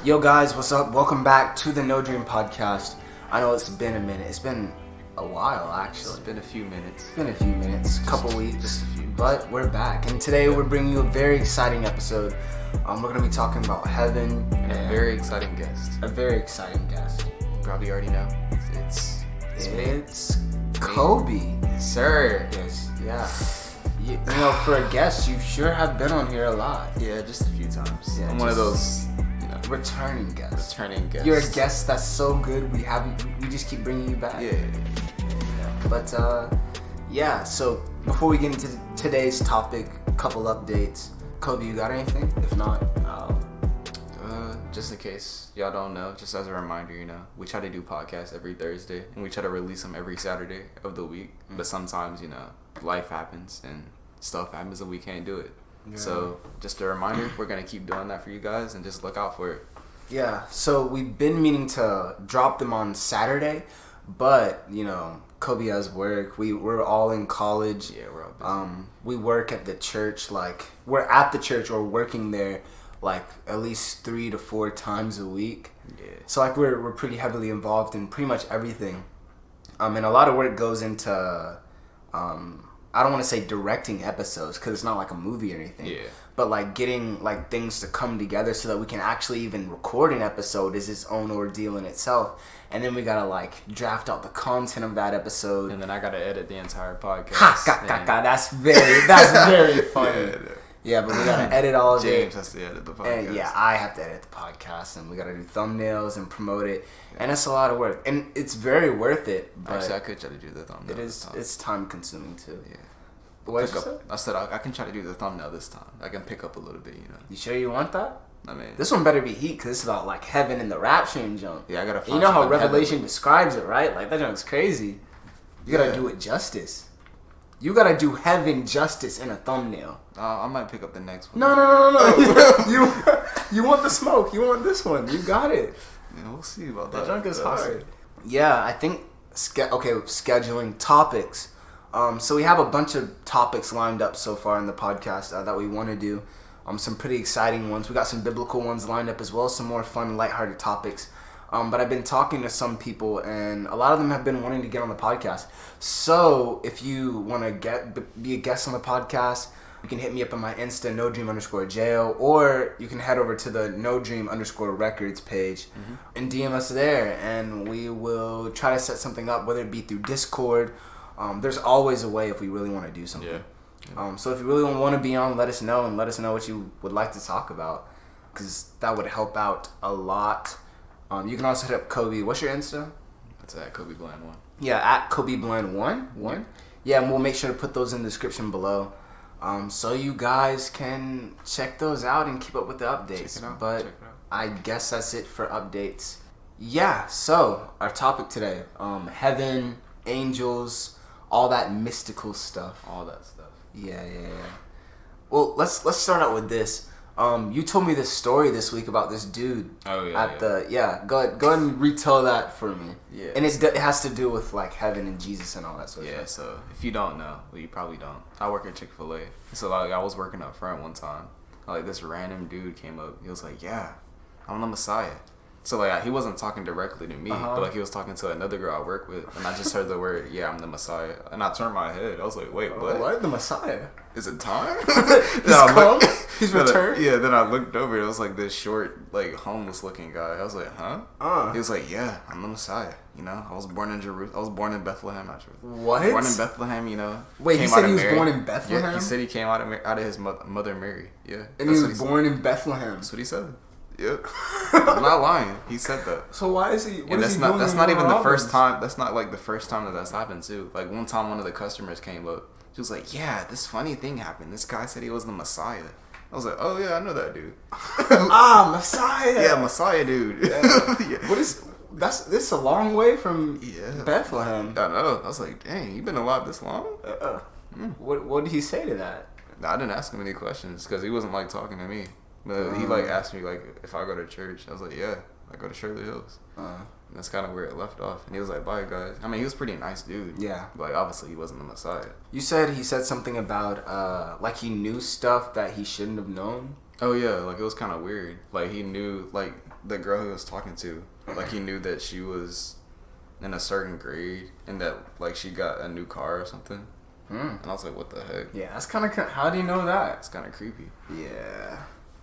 Yo guys, what's up? Welcome back to the NoDream Podcast. I know it's been a minute. It's been a while, actually. It's been a few minutes. It's been a few minutes, couple weeks. Just a few. But we're back. And today we're bringing you a very exciting episode. We're going to be talking about heaven. And a very exciting guest. A very exciting guest. You probably already know. It's Kobe. Sir. Yes, yeah. You know, for a guest, you sure have been on here a lot. Yeah, just a few times. Yeah, I'm one of those, returning guests. You're a guest that's so good. We just keep bringing you back. Yeah. But so before we get into today's topic, a couple updates. Kobe, you got anything? If not, just in case y'all don't know, just as a reminder, we try to do podcasts every Thursday and we try to release them every Saturday of the week. Mm-hmm. But sometimes, life happens and stuff happens and we can't do it. Yeah. So just a reminder, we're going to keep doing that for you guys and just look out for it. Yeah, so we've been meaning to drop them on Saturday, but, Kobe has work. We're all in college. Yeah, we're all busy. We work at the church, we're at the church or working there, at least 3 to 4 times a week. Yeah. So, we're pretty heavily involved in pretty much everything. And a lot of work goes into, I don't want to say directing episodes because it's not like a movie or anything. Yeah. But getting things to come together so that we can actually even record an episode is its own ordeal in itself. And then we gotta draft out the content of that episode. And then I gotta edit the entire podcast. That's very funny. Yeah, but we gotta edit all of it. James has to edit the podcast. And I have to edit the podcast, and we gotta do thumbnails and promote it. Yeah. And it's a lot of work, and it's very worth it. But actually, I could try to do the thumbnail. It's time consuming too. Yeah. I said I can try to do the thumbnail this time. I can pick up a little bit, You sure you want that? I mean, this one better be heat because it's about heaven and the rapture and junk. Yeah, I gotta. Find how Revelation describes it, right? That junk's crazy. You gotta do it justice. You gotta do heaven justice in a thumbnail. I might pick up the next one. No. you want the smoke? You want this one? You got it. Yeah, we'll see about that. That junk is hard. Yeah, I think. Scheduling topics. So we have a bunch of topics lined up so far in the podcast that we want to do. Some pretty exciting ones. We got some biblical ones lined up as well. Some more fun, lighthearted topics. But I've been talking to some people, and a lot of them have been wanting to get on the podcast. So if you want to be a guest on the podcast, you can hit me up on my Insta, NoDream_Jeo, or you can head over to the NoDream_Records page and DM us there, and we will try to set something up, whether it be through Discord. There's always a way if we really want to do something. Yeah. So if you really want to be on, let us know, and let us know what you would like to talk about, because that would help out a lot. You can also hit up Kobe. What's your Insta? That's at Kobe Bland 1. Yeah, at Kobe Bland 1. Yeah, and we'll make sure to put those in the description below, so you guys can check those out and keep up with the updates. But I guess that's it for updates. Yeah. So our topic today: heaven, angels, all that mystical stuff. All that stuff. Yeah. Well, let's start out with this. You told me this story this week about this dude. Oh yeah. Go ahead and retell that for me. Yeah. And it has to do with heaven and Jesus and all that sort of stuff. Yeah. So if you don't know, well, you probably don't. I work at Chick-fil-A. So I was working up front one time. This random dude came up. He was like, "Yeah, I'm the Messiah." So he wasn't talking directly to me, but he was talking to another girl I work with, and I just heard the word, "Yeah, I'm the Messiah," and I turned my head. I was like, "Wait, what? What? The Messiah? Is it time?" He's returned. Yeah. Then I looked over. It was this short, homeless looking guy. I was like, "Huh?" He was like, "Yeah, I'm the Messiah. I was born in Jerusalem. I was born in Bethlehem, actually. What? Born in Bethlehem. Wait, he said he was born in Bethlehem. Yeah, he said he came out of his mother Mary. Yeah, and he was born in Bethlehem. That's what he said. Yep. I'm not lying. He said that. So why is he? That's not even the first time. That's not the first time that's happened too. One time, one of the customers came up. She was like, "Yeah, this funny thing happened. This guy said he was the Messiah." I was like, "Oh yeah, I know that dude." Messiah. Yeah, Messiah dude. Yeah. What is? This is a long way from Bethlehem. I know. I was like, "Dang, you been alive this long?" What did he say to that? I didn't ask him any questions because he wasn't talking to me. But he asked me if I go to church. I was like, "Yeah, I go to Shirley Hills." And that's kind of where it left off. And he was like, "Bye, guys." I mean, he was a pretty nice dude. Yeah. But obviously, he wasn't the Messiah. He said something about he knew stuff that he shouldn't have known. Oh yeah, like it was kind of weird. Like he knew, like the girl he was talking to, like he knew that she was in a certain grade and that like she got a new car or something. And I was like, what the heck? Yeah, that's kind of. How do you know that? It's kind of creepy. Yeah,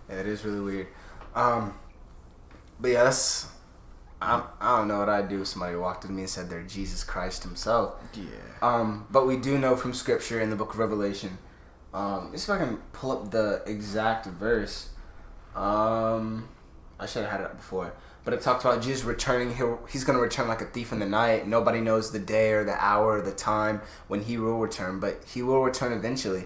it is really weird. But yeah, that's. I don't know what I'd do if somebody walked to me and said they're Jesus Christ himself. Yeah. But we do know from Scripture in the book of Revelation. Let's see if I can pull up the exact verse. I should have had it up before. But it talks about Jesus returning. He's going to return like a thief in the night. Nobody knows the day or the hour or the time when he will return. But he will return eventually.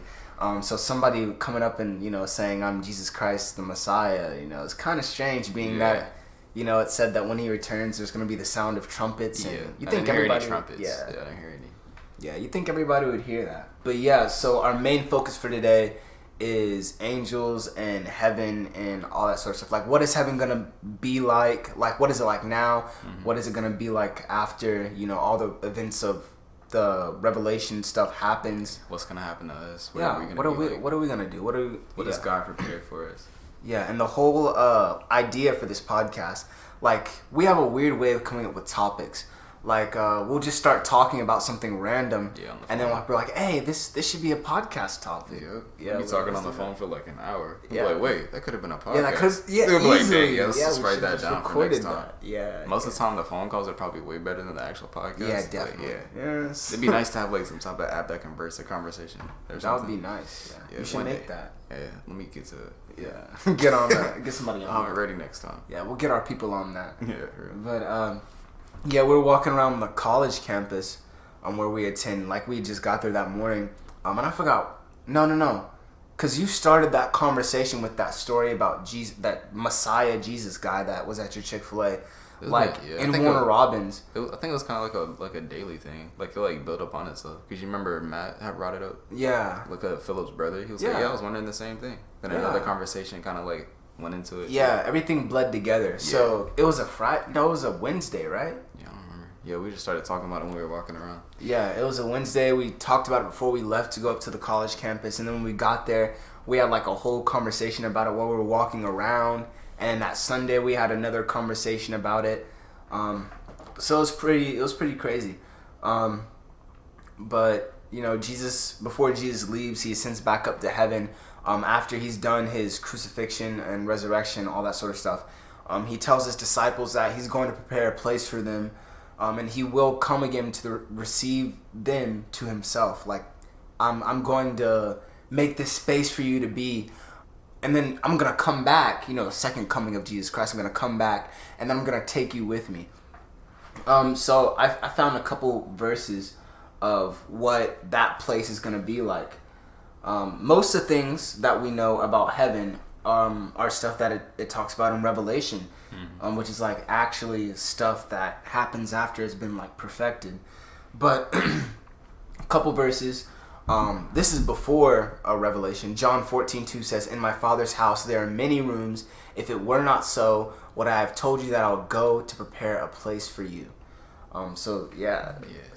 So somebody coming up and, saying, I'm Jesus Christ, the Messiah, it's kind of strange being that, it said that when he returns, there's going to be the sound of trumpets. And you think I didn't hear everybody, any trumpets. Yeah, I didn't hear any. Yeah, you think everybody would hear that. But yeah, so our main focus for today is angels and heaven and all that sort of stuff. Like, what is heaven gonna be like? Like, what is it like now? Mm-hmm. What is it gonna be like after, all the events of the Revelation stuff happens? What's gonna happen to us? What are we gonna do? What has God prepared for us? Yeah, and the whole idea for this podcast, like, we have a weird way of coming up with topics. Like, we'll just start talking about something random, and then we're like, hey, this should be a podcast topic. Yeah, we'll be talking on the phone for like an hour. We'll be like, wait, that could have been a podcast. Yeah, that could, we'll easily. Let's just write that down for next time. Yeah. Most of the time, the phone calls are probably way better than the actual podcast. Yeah, definitely. It'd be nice to have like some type of app that converts a conversation. That would be nice. Yeah. You should make that. Yeah, let me get to it. Yeah. Get on that. Get somebody on that. I'll have it ready next time. Yeah, we'll get our people on that. Yeah, really. But, yeah, we're walking around the college campus where we attend. Like, we just got there that morning. And I forgot. No. Because you started that conversation with that story about Jesus, that Messiah Jesus guy that was at your Chick-fil-A. Like, in Warner Robins. I think it was kind of like a daily thing. Like, it built up on itself. Because you remember Matt had brought it up? Yeah. Like, Philip's brother. He was like, I was wondering the same thing. Then another conversation kind of like went into it. Yeah, everything bled together. So it was it was a Wednesday, right? Yeah, I don't remember. Yeah, we just started talking about it when we were walking around. Yeah, it was a Wednesday. We talked about it before we left to go up to the college campus, and then when we got there, we had like a whole conversation about it while we were walking around. And that Sunday we had another conversation about it. So it was pretty crazy. But before Jesus leaves, he ascends back up to heaven. After he's done his crucifixion and resurrection, all that sort of stuff, he tells his disciples that he's going to prepare a place for them, and he will come again to receive them to himself. Like, I'm going to make this space for you to be, and then I'm going to come back, the second coming of Jesus Christ. I'm going to come back, and then I'm going to take you with me. So I found a couple verses of what that place is going to be like. Most of the things that we know about heaven are stuff that it talks about in Revelation, which is like actually stuff that happens after it's been like perfected. But a couple verses, this is before Revelation. John 14:2 says, "In my Father's house there are many rooms. If it were not so, would I have told you that I'll go to prepare a place for you?" So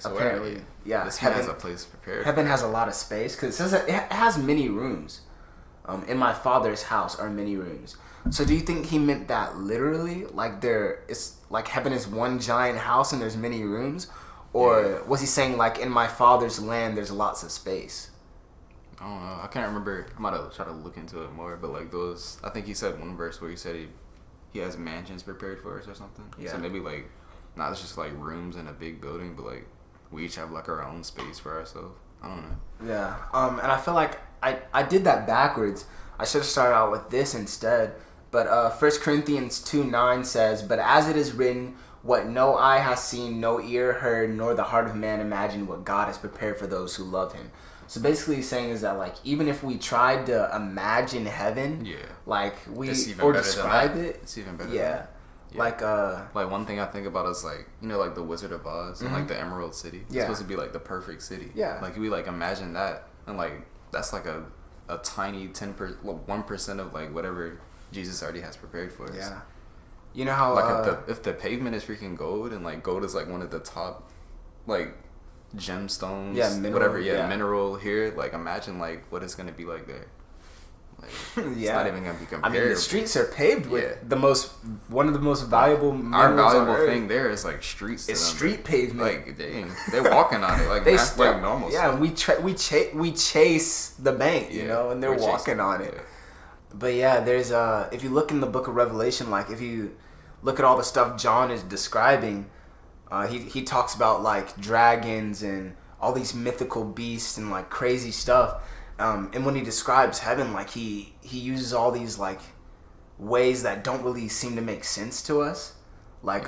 apparently, this heaven has a place prepared. Heaven has a lot of space because it says that it has many rooms. In my Father's house are many rooms. So do you think he meant that literally? Like it's like heaven is one giant house and there's many rooms, or was he saying like in my Father's land there's lots of space? I don't know. I can't remember. I might have tried to look into it more, but like those, I think he said one verse where he said he has mansions prepared for us or something. Yeah. So maybe like. Not just like rooms in a big building, but like we each have like our own space for ourselves. I don't know. Yeah. And I feel like I did that backwards. I should have started out with this instead. But 1 Corinthians 2:9 says, "But as it is written, what no eye has seen, no ear heard, nor the heart of man imagined, what God has prepared for those who love him." So basically he's saying is that like even if we tried to imagine heaven, like or describe it, it's even better. Yeah. Like one thing I think about is like like the Wizard of Oz and like the Emerald City. It's supposed to be like the perfect city. Yeah. Like we like imagine that and like that's like a tiny 1% of like whatever Jesus already has prepared for us. Yeah. You know how like if the pavement is freaking gold and like gold is like one of the top like gemstones, mineral here. Like imagine like what it's gonna be like there. Like, it's not even gonna be compared. I mean, the streets are paved with one of the most valuable. Our valuable thing there is like streets. It's street pavement. Like they're walking on it like like normal. Yeah, and we chase the bank, you know, and they're walking on it. Yeah. But yeah, there's if you look in the book of Revelation, like if you look at all the stuff John is describing, he talks about like dragons and all these mythical beasts and like crazy stuff. And when he describes heaven, like he uses all these like ways that don't really seem to make sense to us. Like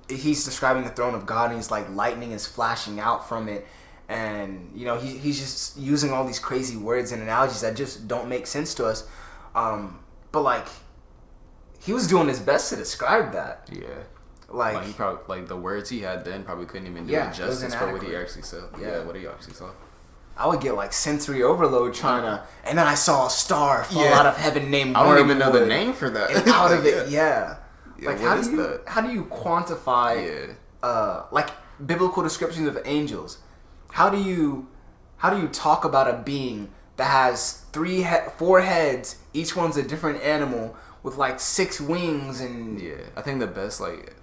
he's describing the throne of God, and he's like lightning is flashing out from it, and you know he's just using all these crazy words and analogies that just don't make sense to us. But like he was doing his best to describe that. Yeah. Like he probably like the words he had then probably couldn't even do it justice for what he actually said. Yeah, what he actually saw. I would get like sensory overload trying to, and then I saw a star fall out of heaven named I don't even know the name for that. And out of it, like how do you quantify like biblical descriptions of angels? How do you talk about a being that has 4 heads, each one's a different animal with like 6 wings and I think the best like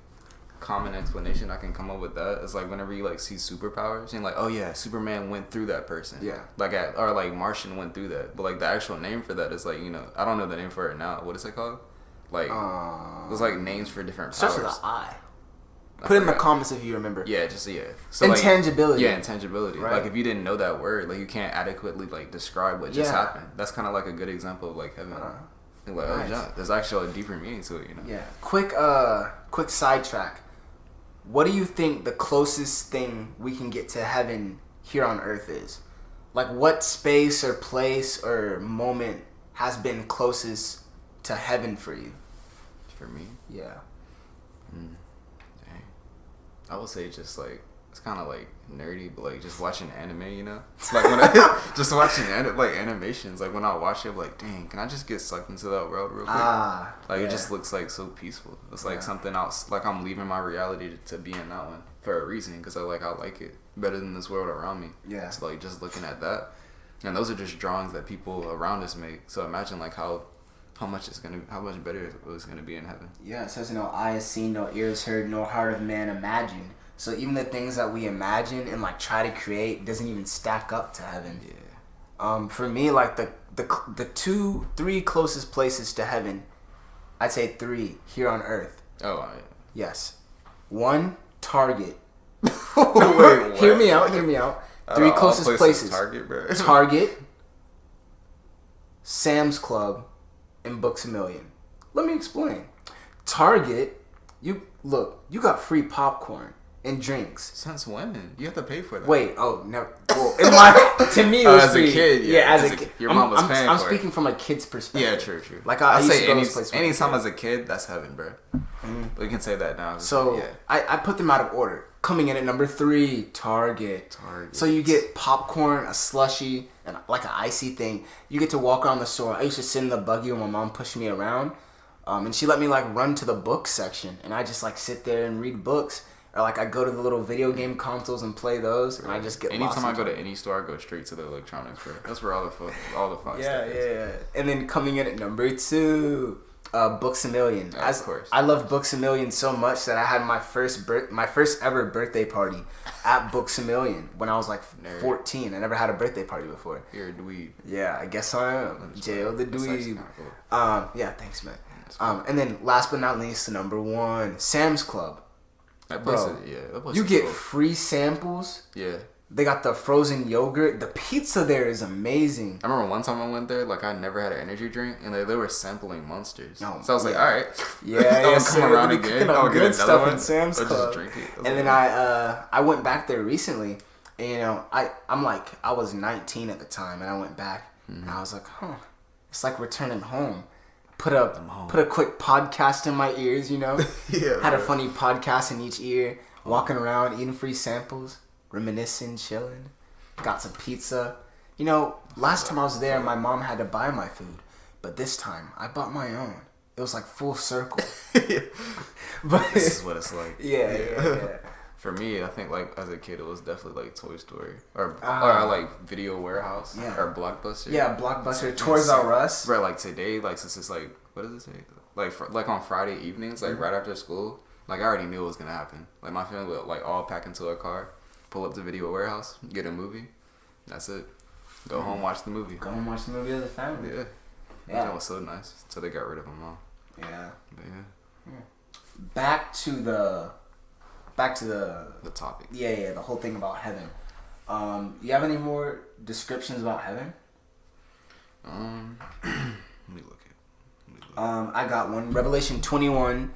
common explanation I can come up with that is like whenever you like see superpowers and like, oh yeah, Superman went through that person, or like Martian went through that, but like the actual name for that is like, you know, I don't know the name for it now. What is it called? Like there's like names for different powers. Starts with an I. Put it in the comments if you remember. Yeah, just so intangibility. Like, intangibility. Right. Like if you didn't know that word, like you can't adequately like describe what just happened. That's kind of like a good example of like heaven. Like, nice. Oh, there's actually a deeper meaning to it, you know. Yeah. Quick sidetrack. What do you think the closest thing we can get to heaven here on earth is? Like what space or place or moment has been closest to heaven for you? For me? Yeah. Dang. I would say just like, it's kind of like nerdy, but like just watching anime, you know? Like when just watching like animations, like when I watch it, I'm like, dang, can I just get sucked into that world real quick? It just looks like so peaceful. It's like something else, like I'm leaving my reality to be in that one for a reason, because I like it better than this world around me. Yeah. So like just looking at that, and those are just drawings that people around us make. So imagine like how much better it's gonna be in heaven. Yeah, it says no eye has seen, no ears heard, no heart of man imagined. So even the things that we imagine and like try to create doesn't even stack up to heaven. Yeah. For me, like the 3 closest places to heaven, I'd say 3 here on earth. Oh, yeah. Yes. 1, Target. Wait, hear me out. 3 closest places. Target, bro. Target, Sam's Club, and Books A Million. Let me explain. Target, you got free popcorn and drinks. Since when? You have to pay for that. Wait, no. Well, to me, it was as free. a kid, as a kid. Your mom was paying for it. I'm speaking from a kid's perspective. Yeah, true. Like I used to go to this place anytime as a kid, that's heaven, bro. Mm-hmm. We can say that now. So I put them out of order. Coming in at number 3, Target. So you get popcorn, a slushie, and like an icy thing. You get to walk around the store. I used to sit in the buggy when my mom pushed me around, and she let me like run to the book section, and I just like sit there and read books. Or like I go to the little video game consoles and play those, and I just get lost. Anytime I go to any store, I go straight to the electronics, bro. That's where all the fun stuff is. Yeah. And then coming in at number 2, Books A Million. Of course. I love Books A Million so much that I had my first ever birthday party at Books A Million when I was like 14. I never had a birthday party before. You're a dweeb. Yeah, I guess I am. Jeo the dweeb. Cool. Yeah, thanks, man. And then last but not least, number 1, Sam's Club. That place you get free samples. Yeah. They got the frozen yogurt. The pizza there is amazing. I remember one time I went there, like I never had an energy drink, and they were sampling Monsters. Oh, so I was like, all right. Yeah, come around again. I'll get another stuff one. In Sam's Club. Just drink it. And then I went back there recently, and you know, I was 19 at the time, and I went back, and I was like, it's like returning home. Put a quick podcast in my ears, you know. Had a funny podcast in each ear. Walking around, eating free samples, reminiscing, chilling. Got some pizza. You know, last time I was there, my mom had to buy my food, but this time I bought my own. It was like full circle. But this is what it's like. Yeah. For me, I think like as a kid, it was definitely like Toy Story or like Video Warehouse or Blockbuster. Yeah, Blockbuster, Toys R Us. Right, like today, like since it's like what does it say? Like on Friday evenings, like right after school, like I already knew it was gonna happen. Like my family would like all pack into a car, pull up to Video Warehouse, get a movie. That's it. Go home, watch the movie. Go home, watch the movie as a family. Yeah. Yeah. That was so nice until they got rid of them all. Yeah. But yeah. Back to the topic. Yeah, the whole thing about heaven. You have any more descriptions about heaven? Let me look at. I got one. Revelation 21,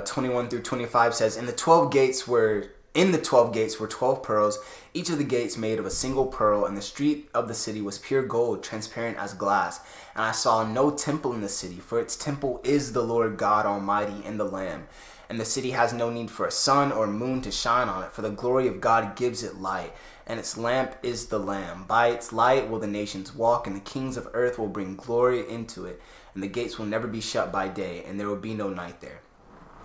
21 through 25 says, In the 12 gates were 12 pearls, each of the gates made of a single pearl, and the street of the city was pure gold, transparent as glass. And I saw no temple in the city, for its temple is the Lord God Almighty and the Lamb. And the city has no need for a sun or moon to shine on it, for the glory of God gives it light, and its lamp is the Lamb. By its light will the nations walk, and the kings of earth will bring glory into it, and the gates will never be shut by day, and there will be no night there.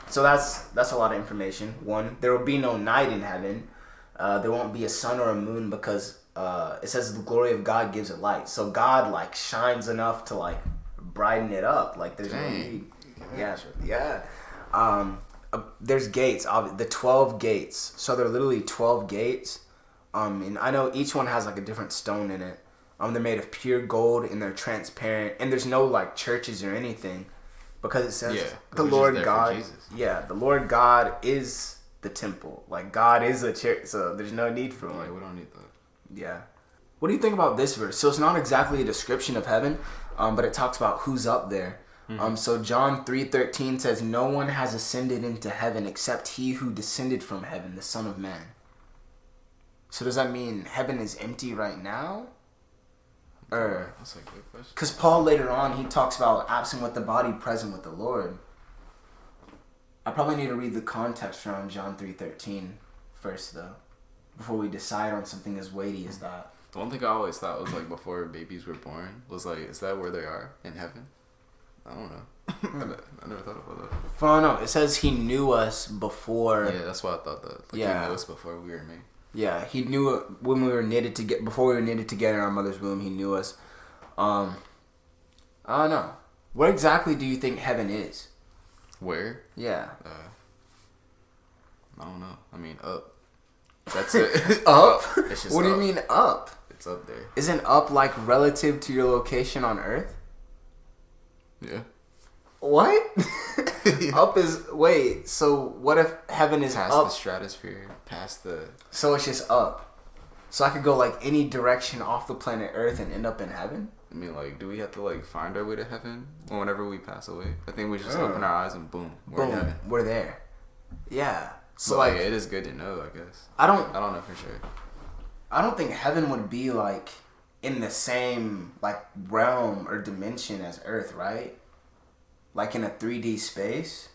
So that's a lot of information. One, there will be no night in heaven. There won't be a sun or a moon because it says the glory of God gives it light. So God like shines enough to like brighten it up. Like there's no need. Yeah. There's gates. The 12 gates. So they're literally 12 gates. And I know each one has like a different stone in it. They're made of pure gold and they're transparent. And there's no like churches or anything. Because it says the Lord God. Yeah, the Lord God is the temple. Like God is a church, so there's no need for one. Yeah, we don't need that. Yeah. What do you think about this verse? So it's not exactly a description of heaven, but it talks about who's up there. So John 3:13 says, No one has ascended into heaven except he who descended from heaven, the Son of Man. So does that mean heaven is empty right now? That's a good question. Because Paul later on, he talks about absent with the body, present with the Lord. I probably need to read the context around John 3:13 first, though, before we decide on something as weighty as that. The one thing I always thought was like before babies were born was like, is that where they are in heaven? I don't know. I never thought about that. Well, no, it says he knew us before. Yeah, that's why I thought that. Like, he knew us before we were made. Yeah, he knew it when we were before we were knitted together in our mother's womb. He knew us. I don't know. What exactly do you think heaven is? Where? Yeah. I don't know. I mean, up. That's it. Up? It's just what do you up. mean up? It's up there. Isn't up like relative to your location on Earth? Yeah. What? Up is wait. So what if heaven is past up? the stratosphere, past the. So it's just up. So I could go like any direction off the planet Earth and end up in heaven. I mean, like, do we have to like find our way to heaven whenever we pass away? I think we just open our eyes and boom, we're in heaven. We're there. Yeah. So but, like, it is good to know, I guess. I don't know for sure. I don't think heaven would be like in the same like realm or dimension as Earth, right? Like in a 3D space.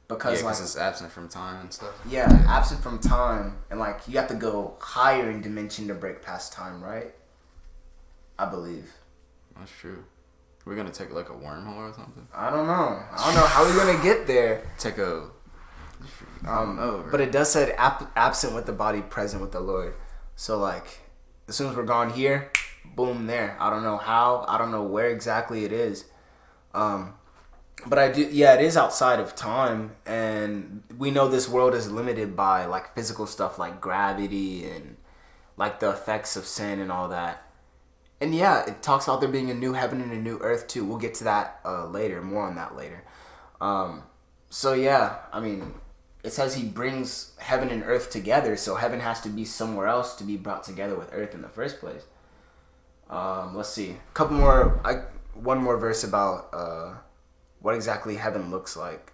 Because like it's absent from time and stuff. Yeah, absent from time, and like you have to go higher in dimension to break past time, right? I believe. That's true. We're gonna take like a wormhole or something. I don't know how we're gonna get there. But it does say absent with the body, present with the Lord. So like, as soon as we're gone here, boom, there. I don't know how. I don't know where exactly it is. But I do. Yeah, it is outside of time, and we know this world is limited by like physical stuff like gravity and like the effects of sin and all that. And yeah, it talks about there being a new heaven and a new earth too. We'll get to that later. More on that later. So yeah, I mean, it says he brings heaven and earth together. So heaven has to be somewhere else to be brought together with earth in the first place. Let's see. One more verse about what exactly heaven looks like.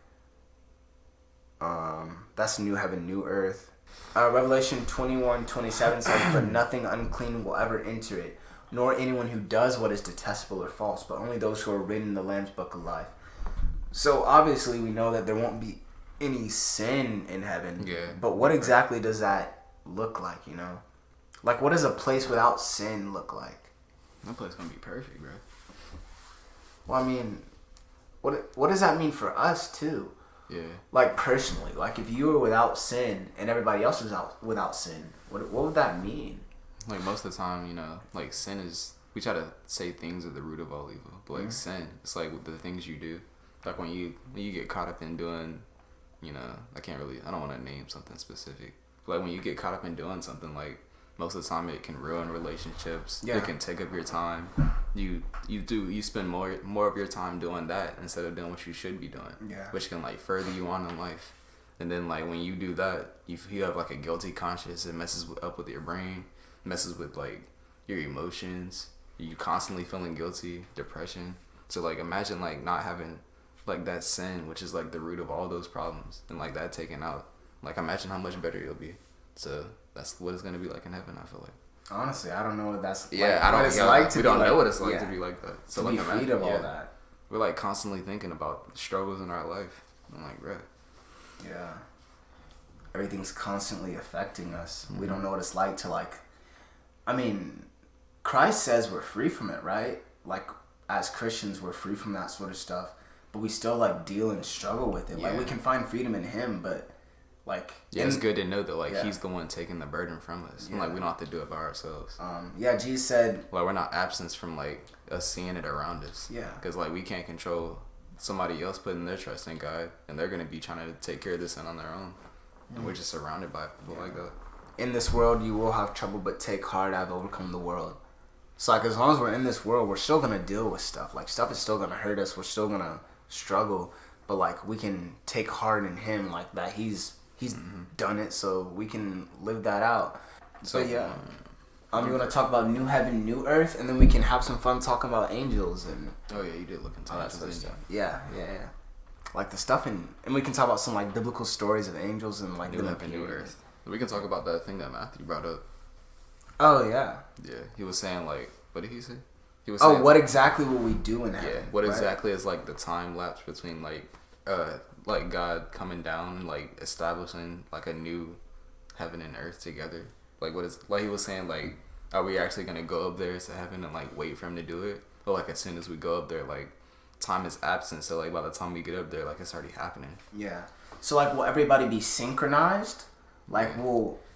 That's new heaven, new earth. Revelation 21:27 says, But nothing unclean will ever enter it, nor anyone who does what is detestable or false, but only those who are written in the Lamb's book of life. So obviously we know that there won't be any sin in heaven. Yeah. But what exactly does that look like, you know? Like, what does a place without sin look like? That place gonna be perfect, bro. Well, I mean, what does that mean for us too? Yeah. Like personally, like if you were without sin and everybody else was without sin, what would that mean? Like most of the time, you know, like sin is, we try to say things are the root of all evil, but like sin, it's like the things you do. Like when you get caught up in doing, you know, I don't want to name something specific. But like when you get caught up in doing something, like most of the time it can ruin relationships. Yeah. It can take up your time. You spend more of your time doing that instead of doing what you should be doing. Yeah. Which can like further you on in life. And then like when you do that, you have like a guilty conscience. It messes up with your brain, messes with like your emotions. You constantly feeling guilty, depression. So like imagine like not having like that sin, which is like the root of all those problems, and like that taken out. Like imagine how much better you'll be. So that's what it's gonna be like in heaven, I feel like. Honestly, I don't know what that's like. I don't know like to we don't know what it's like to be like that. So to like be free of all that. We're like constantly thinking about the struggles in our life. I'm like, bro. Yeah. Everything's constantly affecting us. We don't know what it's like to like. I mean, Christ says we're free from it, right? Like as Christians, we're free from that sort of stuff, but we still like deal and struggle with it. Yeah. Like we can find freedom in Him, but like it's good to know that like He's the one taking the burden from us, and like we don't have to do it by ourselves. Jesus said like we're not absent from like us seeing it around us. Yeah, because like we can't control somebody else putting their trust in God, and they're gonna be trying to take care of this sin on their own, and we're just surrounded by people like that. In this world, you will have trouble, but take heart, I've overcome the world. So like as long as we're in this world, we're still gonna deal with stuff. Like stuff is still gonna hurt us. We're still gonna struggle, but like we can take heart in Him, like that He's done it, so we can live that out. So yeah, you want to talk about new heaven, new earth, and then we can have some fun talking about angels and. Oh yeah, you did look into that sort of stuff. Yeah. Like the stuff and we can talk about some like biblical stories of angels and like new heaven, new earth. We can talk about that thing that Matthew brought up. Oh yeah. Yeah, he was saying like, what did he say? He was saying, what exactly will we do in heaven? Yeah, what exactly is like the time lapse between like God coming down and like establishing like a new heaven and earth together? Like what is like he was saying like, are we actually gonna go up there to heaven and like wait for Him to do it? Or like as soon as we go up there, like time is absent, so like by the time we get up there, like it's already happening. Yeah. So like will everybody be synchronized? Like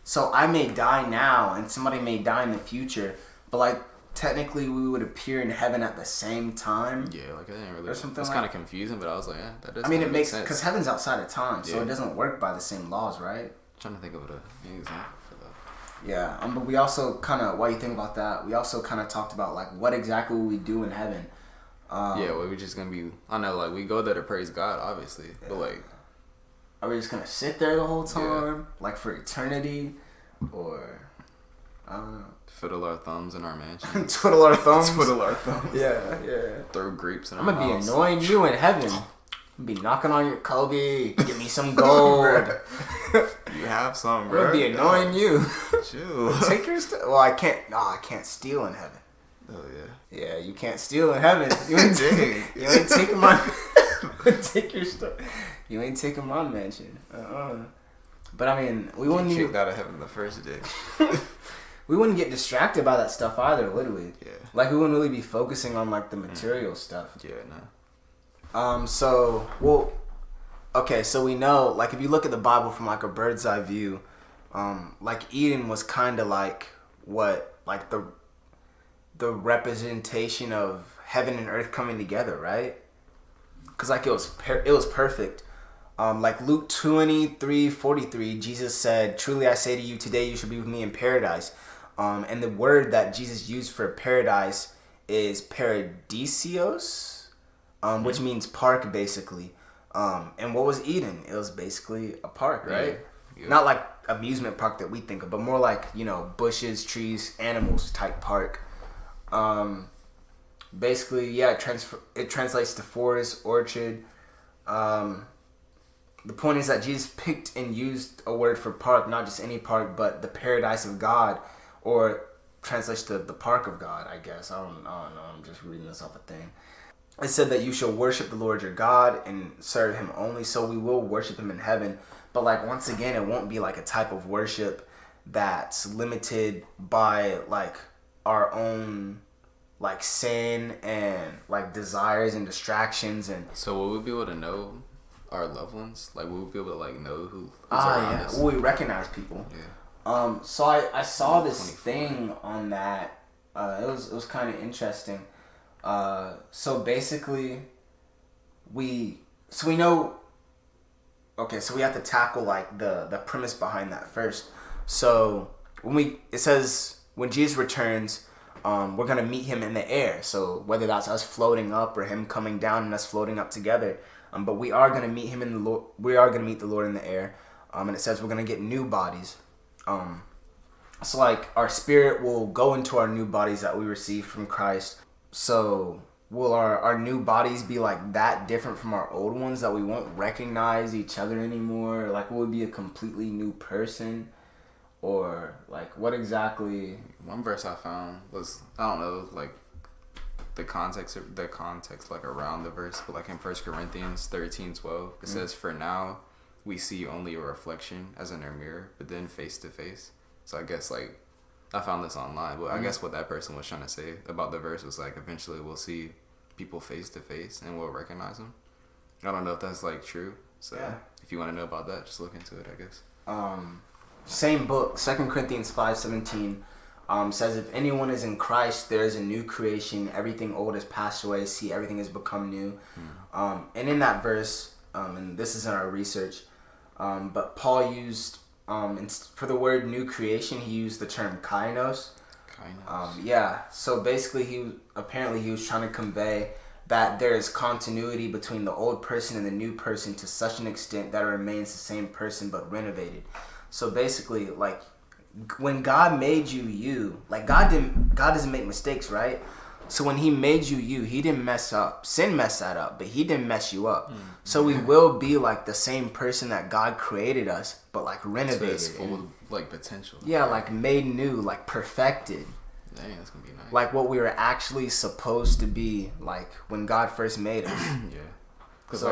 so I may die now and somebody may die in the future, but like technically we would appear in heaven at the same time. Yeah, like I didn't really. Or something. It's kind of confusing, but I was like, yeah, that does. I mean, it makes sense because heaven's outside of time, so it doesn't work by the same laws, right? I'm trying to think of an example for that. Yeah, but we also kind of, while you think about that, we also kind of talked about like what exactly will we do in heaven. Well, we're just gonna be. I know, like we go there to praise God, obviously, but like. Are we just gonna sit there the whole time, like for eternity, or I don't know? Fiddle our thumbs in our mansion. Twiddle our thumbs. Twiddle our thumbs. Yeah. Throw grapes in our house. I'm gonna be annoying you in heaven. I'm gonna be knocking on your Kobe. Give me some gold. You have some, bro. I'm gonna be annoying you. Chill. Take your stuff. Well, I can't. No, I can't steal in heaven. Oh yeah. Yeah, you can't steal in heaven. You ain't taking my. Take your stuff. You ain't taking my mansion. But I mean, we wouldn't kicked out of heaven the first day. We wouldn't get distracted by that stuff either, would we? Yeah. Like we wouldn't really be focusing on like the material stuff. Yeah, no. So we know, like if you look at the Bible from like a bird's eye view, like Eden was kind of like what, like the representation of heaven and earth coming together, right? Because like it was perfect. Like Luke 23:43, Jesus said, "Truly I say to you, today you shall be with me in paradise." And the word that Jesus used for paradise is paradisios, which means park, basically. And what was Eden? It was basically a park, right? Yeah. Not like amusement park that we think of, but more like, bushes, trees, animals type park. Basically, yeah, it translates to forest, orchard. The point is that Jesus picked and used a word for park, not just any park, but the paradise of God, or translates to the park of God, I guess. I don't know. I'm just reading this off a thing. It said that you shall worship the Lord your God and serve Him only. So we will worship Him in heaven. But like once again, it won't be like a type of worship that's limited by like our own like sin and like desires and distractions. And so will we be able to know our loved ones? Like, will we be able to like know who's around us? Well, we recognize people. Yeah. So I saw this thing on that. It was kind of interesting. So basically, we know. Okay, so we have to tackle like the premise behind that first. So it says when Jesus returns, we're gonna meet him in the air. So whether that's us floating up or him coming down and us floating up together, but we are gonna meet him in the Lord. We are gonna meet the Lord in the air. And it says we're gonna get new bodies. So like our spirit will go into our new bodies that we receive from Christ. So will our new bodies be like that different from our old ones that we won't recognize each other anymore? Or, like, will we be a completely new person? Or like what exactly? One verse I found was, I don't know, like the context like around the verse, but like in 1 Corinthians 13:12, it says, "For now we see only a reflection as in a mirror, but then face to face." So I guess like I found this online, but I guess what that person was trying to say about the verse was like eventually we'll see people face to face and we'll recognize them. I don't know if that's like true. So if you want to know about that, just look into it, I guess. Same book, 2 Corinthians 5:17, says if anyone is in Christ, there is a new creation. Everything old has passed away. See, everything has become new. And in that verse, and this is in our research, but Paul used, for the word new creation, he used the term kainos. So basically he was trying to convey that there is continuity between the old person and the new person to such an extent that it remains the same person but renovated. So basically, like, when God made you, like, God doesn't make mistakes, right? So when he made you, he didn't mess up. Sin messed that up, but he didn't mess you up. So we will be like the same person that God created us, but like renovated. So it's full of like potential. Yeah, like made new, like perfected. Dang, that's gonna be nice. Like what we were actually supposed to be, like when God first made us. Cause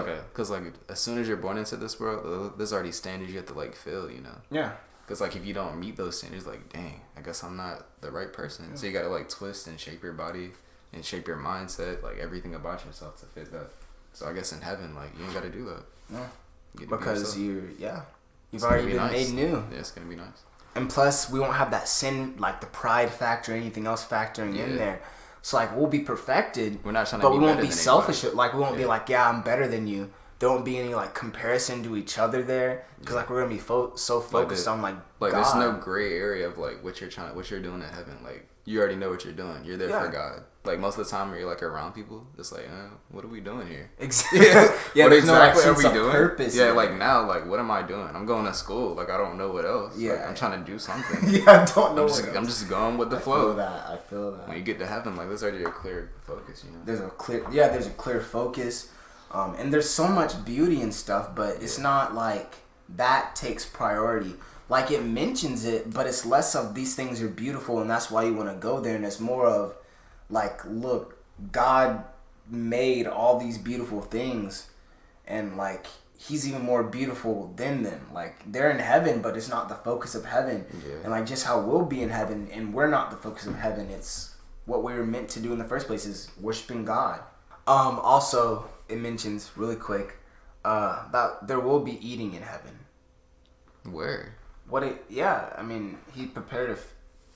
like as soon as you're born into this world, there's already standards you have to like fill, you know. Yeah. Cause like if you don't meet those standards, like dang, I guess I'm not the right person. So you gotta like twist and shape your body and shape your mindset, like everything about yourself to fit that. So I guess in heaven, like you ain't gotta do that. Yeah. Because you've already been made new. Yeah, it's gonna be nice. And plus, we won't have that sin, like the pride factor, or anything else factoring in there. So like we'll be perfected. We're not trying to but be we won't better be than selfish. anybody. Like we won't be like, yeah, I'm better than you. There won't be any like comparison to each other there, because like we're gonna be so focused on like God. There's no gray area of like what you're doing in heaven. Like you already know what you're doing. You're there for God. Like most of the time when you're like around people, it's like, what are we doing here? Exactly. What exactly are we doing? Purpose. Yeah, like now, like what am I doing? I'm going to school. Like I don't know what else. Yeah, like, I'm trying to do something. I don't know. I'm just going with the flow. I feel that. When you get to heaven, like there's already a clear focus. You know. There's a clear focus. And there's so much beauty and stuff, but it's not like that takes priority. Like it mentions it, but it's less of these things are beautiful and that's why you want to go there. And it's more of like, look, God made all these beautiful things and like he's even more beautiful than them. Like they're in heaven, but it's not the focus of heaven. And like just how we'll be in heaven and we're not the focus of heaven. It's what we were meant to do in the first place is worshiping God. Also, it mentions really quick about there will be eating in heaven. Where? I mean, he prepared a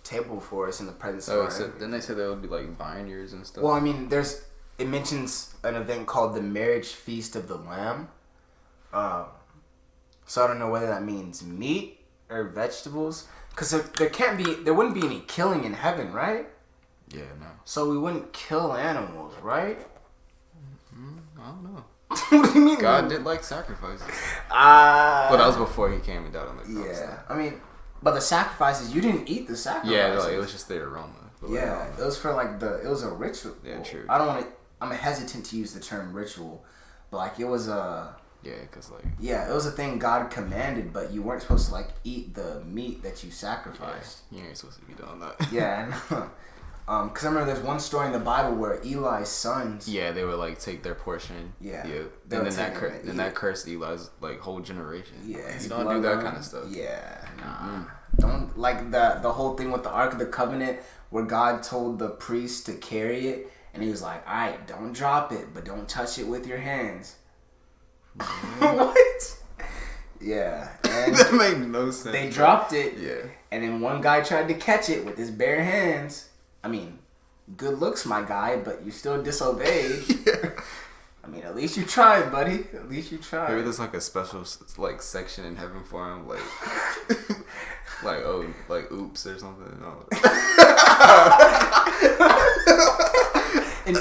table for us in the presence of our enemies. Then they said there would be like vineyards and stuff. Well, I mean, it mentions an event called the Marriage Feast of the Lamb. So I don't know whether that means meat or vegetables, because there wouldn't be any killing in heaven, right? Yeah, no. So we wouldn't kill animals, right? I don't know. What do you mean? God did like sacrifices. But that was before he came and died on the cross. Yeah, I mean, but the sacrifices, you didn't eat the sacrifices. Yeah, like, it was just the aroma. Yeah, it was for like it was a ritual. Yeah, true. I'm hesitant to use the term ritual, but like it was a. Yeah, because like. Yeah, it was a thing God commanded, but you weren't supposed to like eat the meat that you sacrificed. Yeah, you ain't supposed to be doing that. Yeah, I know. Because I remember there's one story in the Bible where Eli's sons. Yeah, they would like take their portion. Yeah. And then that cursed Eli's like whole generation. Yeah. You don't do that kind of stuff. Yeah. Nah. Don't like the whole thing with the Ark of the Covenant where God told the priest to carry it and he was like, all right, don't drop it, but don't touch it with your hands. What? Yeah. And that made no sense. they dropped it. Yeah. And then one guy tried to catch it with his bare hands. I mean, good looks, my guy, but you still disobeyed. Yeah. I mean, at least you tried, buddy. At least you tried. Maybe there's like a special like section in heaven for him, like like oops or something. No. An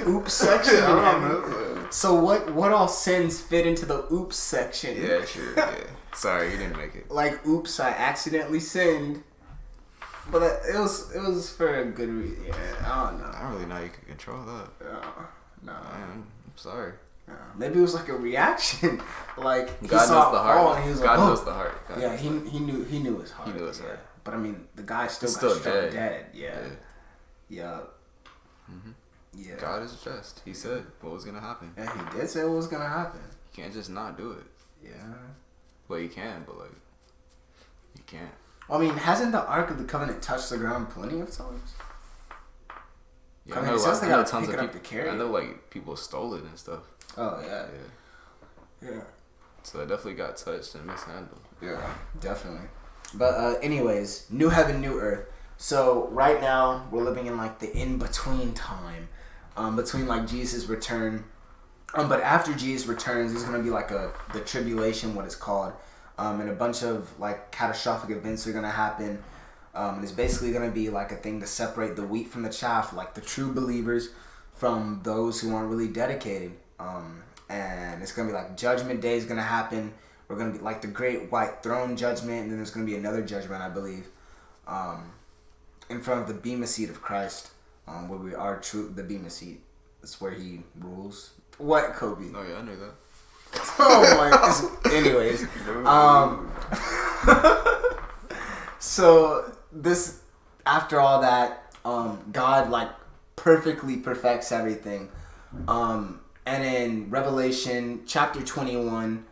oops section. I don't know. So what all sins fit into the oops section? Yeah, sure. Yeah. Sorry, you didn't make it. Like, oops, I accidentally sinned. But it was for a good reason. Yeah, I don't know. I don't really know how you can control that. No. Man, I'm sorry. Maybe it was like a reaction. Like, he God saw knows the it fall heart. and he was God like, knows the heart. Yeah, he knew his heart. He knew his heart. But I mean, the guy still got Still struck dead. Yeah. Mm-hmm. Yeah. God is just. He said what was gonna happen. Yeah, he did say what was gonna happen. You can't just not do it. Yeah. Well, you can, but like, you can't. I mean, hasn't the Ark of the Covenant touched the ground plenty of times? Yeah, I mean, it says they gotta tons pick of it up people. to carry I know it. like people stole it and stuff. Oh yeah. Yeah. So it definitely got touched and mishandled. Yeah, definitely. But anyways, new heaven, new earth. So right now we're living in like the in between time, between like Jesus' return. But after Jesus returns, there's gonna be like the tribulation, what it's called, and a bunch of like catastrophic events are gonna happen. And it's basically gonna be like a thing to separate the wheat from the chaff, like the true believers from those who aren't really dedicated. And it's gonna be like Judgment Day is gonna happen. We're gonna be like the Great White Throne Judgment, and then there's gonna be another judgment, I believe, in front of the Bema Seat of Christ, where we are true. The Bema Seat. That's where He rules. What, Kobe? Oh yeah, I knew that. Oh my. Anyways, so this, after all that, God like perfectly perfects everything. And in Revelation chapter 21,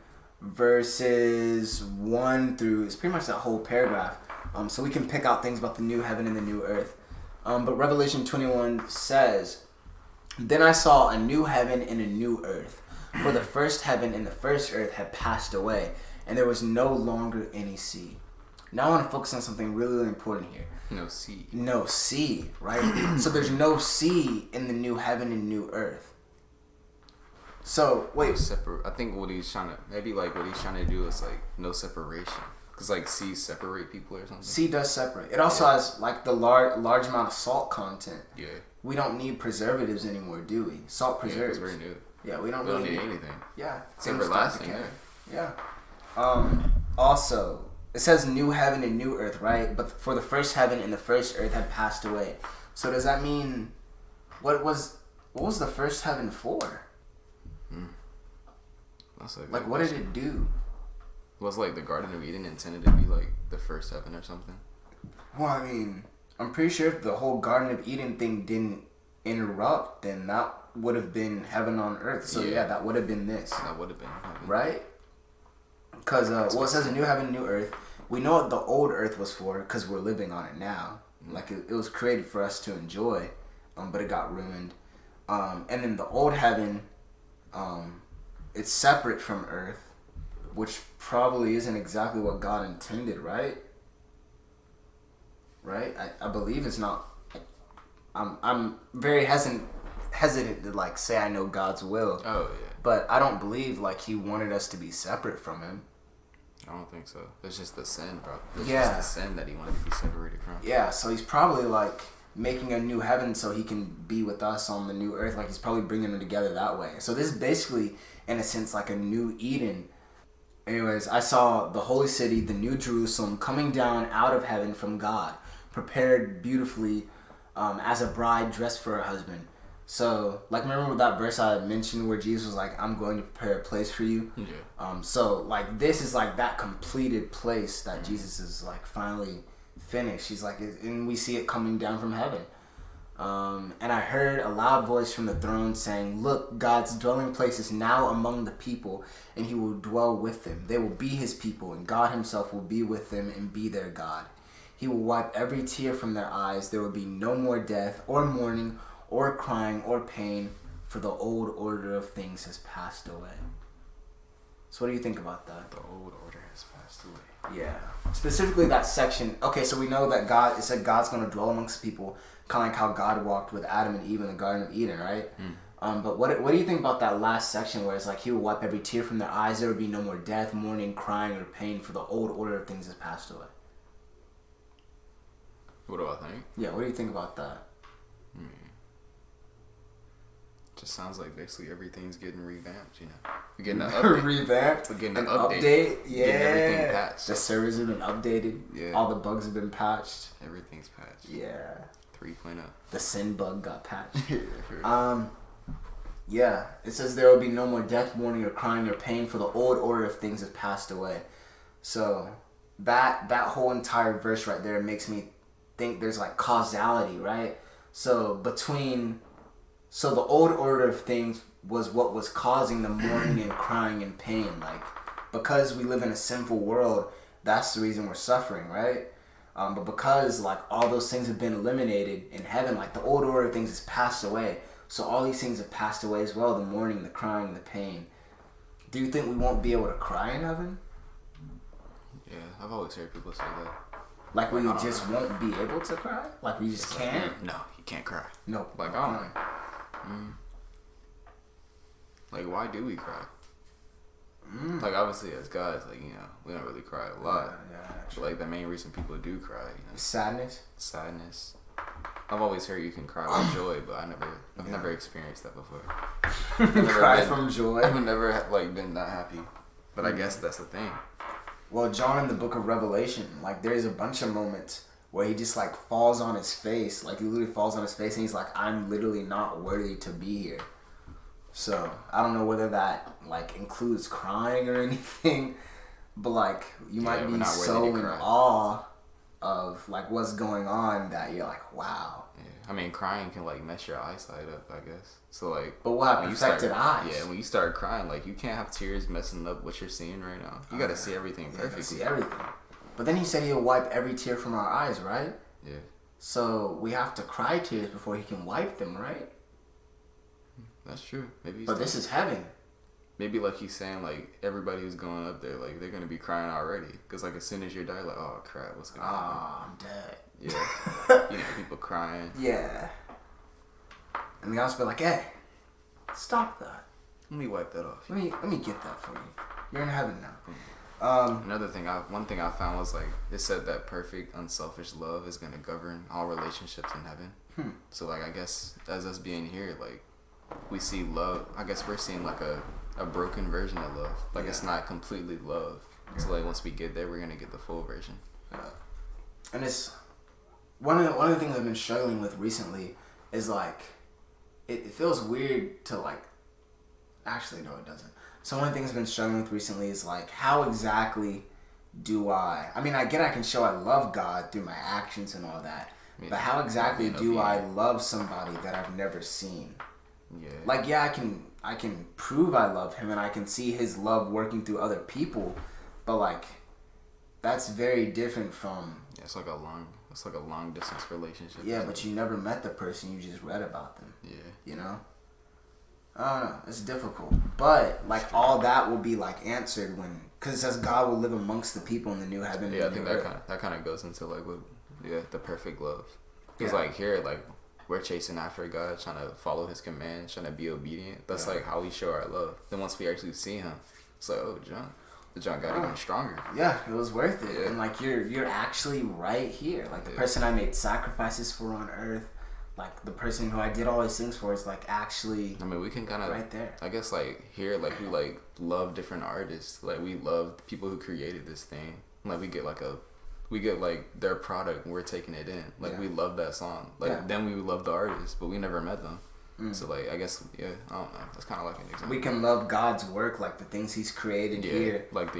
verses 1 through, it's pretty much that whole paragraph. So we can pick out things about the new heaven and the new earth. But Revelation 21 says, "Then I saw a new heaven and a new earth. For the first heaven and the first earth had passed away, and there was no longer any sea." Now I want to focus on something really, really important here. No sea. No sea, right? So there's no sea in the new heaven and new earth. So wait, I think what he's trying to do is like no separation, because like seas separate people or something. sea does separate. It also has like the large amount of salt content. Yeah. We don't need preservatives anymore, do we? Salt preserves. Yeah, it's very new. Yeah, we don't We don't really need anything. Yeah, It's everlasting. Yeah. Also, it says new heaven and new earth, right? But for the first heaven and the first earth had passed away. So does that mean what was the first heaven for? That's Like, what did it do? Was like the Garden of Eden intended to be like the first heaven or something? Well, I mean, I'm pretty sure if the whole Garden of Eden thing didn't interrupt, then that would have been heaven on earth. So yeah, that would have been this. That would have been heaven. Right? Because it says a new heaven, new earth. We know what the old earth was for because we're living on it now. Like it was created for us to enjoy, but it got ruined. And then the old heaven, it's separate from earth, which probably isn't exactly what God intended, right? Right? I believe it's not. I'm very hesitant to like say I know God's will. Oh yeah. But I don't believe like He wanted us to be separate from Him. I don't think so. It's just the sin, bro. It's Yeah. just the sin that He wanted to be separated from. Yeah, so He's probably like making a new heaven so He can be with us on the new earth. Like He's probably bringing them together that way. So this is basically, in a sense, like a new Eden. Anyways, I saw the holy city, the new Jerusalem, coming down out of heaven from God, prepared beautifully as a bride dressed for her husband. So, like, remember that verse I mentioned where Jesus was like, "I'm going to prepare a place for you"? Yeah. So, like, this is like that completed place that Jesus is like finally finished. He's like, and we see it coming down from heaven. And I heard a loud voice from the throne saying, "Look, God's dwelling place is now among the people, and He will dwell with them. They will be His people, and God Himself will be with them and be their God. He will wipe every tear from their eyes. There will be no more death or mourning or crying or pain, for the old order of things has passed away. So what do you think about that? The old order has passed away. Yeah. Specifically that section. Okay, so we know that it said God's going to dwell amongst people, kind of like how God walked with Adam and Eve in the Garden of Eden, right? But what do you think about that last section where it's like he will wipe every tear from their eyes, there will be no more death, mourning, crying, or pain, for the old order of things has passed away? What do I think? Yeah, what do you think about that? Just sounds like basically everything's getting revamped, you know. We're getting an update. Revamped? We're getting an update. Yeah. Getting everything patched. The servers have been updated. Yeah. All the bugs have been patched. Everything's patched. Yeah. 3.0. The sin bug got patched. Yeah. It says there will be no more death, mourning, or crying, or pain, for the old order of things have passed away. So that whole entire verse right there makes me think there's like causality, right? So the old order of things was what was causing the mourning and crying and pain. Like, because we live in a sinful world, that's the reason we're suffering, right? But because like all those things have been eliminated in heaven, like the old order of things has passed away. So all these things have passed away as well, the mourning, the crying, the pain. Do you think we won't be able to cry in heaven? Yeah, I've always heard people say that. Like we just won't be able to cry? Like we just can't? No, you can't cry. No. Like, I don't know. Like, why do we cry? Like, obviously, as guys, like, you know, we don't really cry a lot. Yeah, but, like, the main reason people do cry, you know. Sadness? Sadness. I've always heard you can cry with joy, but I've never experienced that before. Cry from joy? I've never, like, been that happy. But I guess that's the thing. Well, John in the book of Revelation, like, there's a bunch of moments where he just, like, falls on his face. Like, he literally falls on his face and he's like, I'm literally not worthy to be here. So, I don't know whether that, like, includes crying or anything. But, like, you might be so in awe of, like, what's going on that you're like, wow. Yeah. I mean, crying can, like, mess your eyesight up, I guess. So, like... But we'll have perfected eyes. Yeah, when you start crying, like, you can't have tears messing up what you're seeing right now. You gotta see everything perfectly. You gotta see everything. But then he said he'll wipe every tear from our eyes, right? Yeah. So we have to cry tears before he can wipe them, right? That's true. Maybe. But this is heaven. Maybe like he's saying, like everybody who's going up there, like they're gonna be crying already, because like as soon as you're dying, like oh crap, what's gonna happen? Oh, I'm dead. Yeah. You know, people crying. Yeah. And the gospel be like, hey, stop that. Let me wipe that off. Let me get that for you. You're in heaven now. One thing I found was like it said that perfect, unselfish love is gonna govern all relationships in heaven. So like I guess as us being here, like we see love. I guess we're seeing like a broken version of love. Like it's not completely love. So like once we get there, we're gonna get the full version. And it's one of the things I've been struggling with recently is like it feels weird to like. Actually, no, it doesn't. So one of the things I've been struggling with recently is like, how exactly do I mean, I can show I love God through my actions and all that, but how exactly do I love somebody that I've never seen? Yeah. Like, yeah, I can prove I love him and I can see his love working through other people, but like, that's very different from... Yeah, it's like a long distance relationship. Yeah, but you never met the person, you just read about them. Yeah. You know? I don't know. It's difficult. But, like, all that will be, like, answered when... Because it says God will live amongst the people in the new heaven. Yeah, I think that kind of goes into, like, the perfect love. Because, like, here, like, we're chasing after God, trying to follow his commands, trying to be obedient. That's, like, how we show our love. Then once we actually see him, it's like, oh, John got even stronger. Yeah, it was worth it. Yeah. And, like, you're actually right here. Like, the person I made sacrifices for on earth... Like, the person who I did all these things for is, like, actually... I mean, we can kind of... Right there. I guess, like, here, like, we, like, love different artists. Like, we love the people who created this thing. Like, we get, like, their product and we're taking it in. Like, we love that song. Like, then we love the artist, but we never met them. So, like, I guess, I don't know. That's kind of like an example. We can love God's work, like, the things he's created here. Like,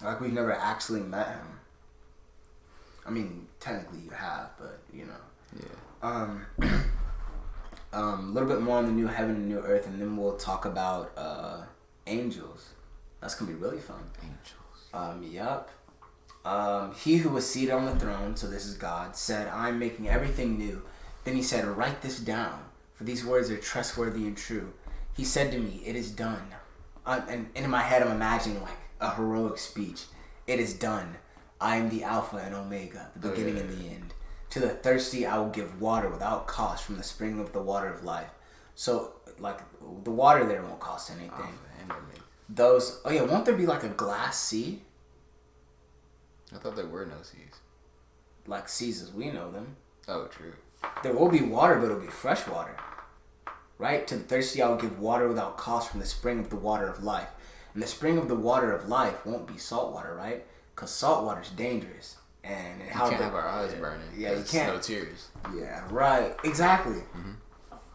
Like, we've never actually met him. I mean, technically you have, but, you know. Yeah. A little bit more on the new heaven and new earth, and then we'll talk about angels. That's gonna be really fun. Angels. Yep. He who was seated on the throne, so this is God, said, I'm making everything new. Then he said, write this down, for these words are trustworthy and true. He said to me, it is done. And in my head, I'm imagining like a heroic speech. It is done. I am the Alpha and Omega, the beginning and the end. To the thirsty, I will give water without cost from the spring of the water of life. So, like, the water there won't cost anything. Those, won't there be like a glass sea? I thought there were no seas. Like seas as we know them. Oh, true. There will be water, but it'll be fresh water. Right? To the thirsty, I will give water without cost from the spring of the water of life. And the spring of the water of life won't be salt water, right? Because salt water is dangerous. And you can't have our eyes burning. Yeah, you can't. No tears. Yeah, right. Exactly. Mm-hmm.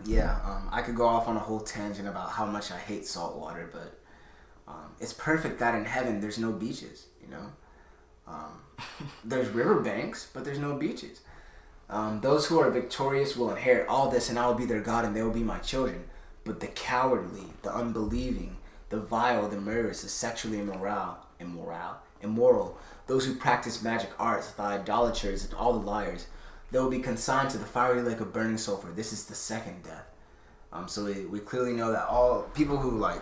Yeah, I could go off on a whole tangent about how much I hate salt water, but it's perfect that in heaven there's no beaches, you know? There's riverbanks, but there's no beaches. Those who are victorious will inherit all this, and I will be their God, and they will be my children. But the cowardly, the unbelieving, the vile, the murderous, the sexually immoral, those who practice magic arts, the idolaters, and all the liars, they will be consigned to the fiery lake of burning sulfur. This is the second death. So we clearly know that all people who are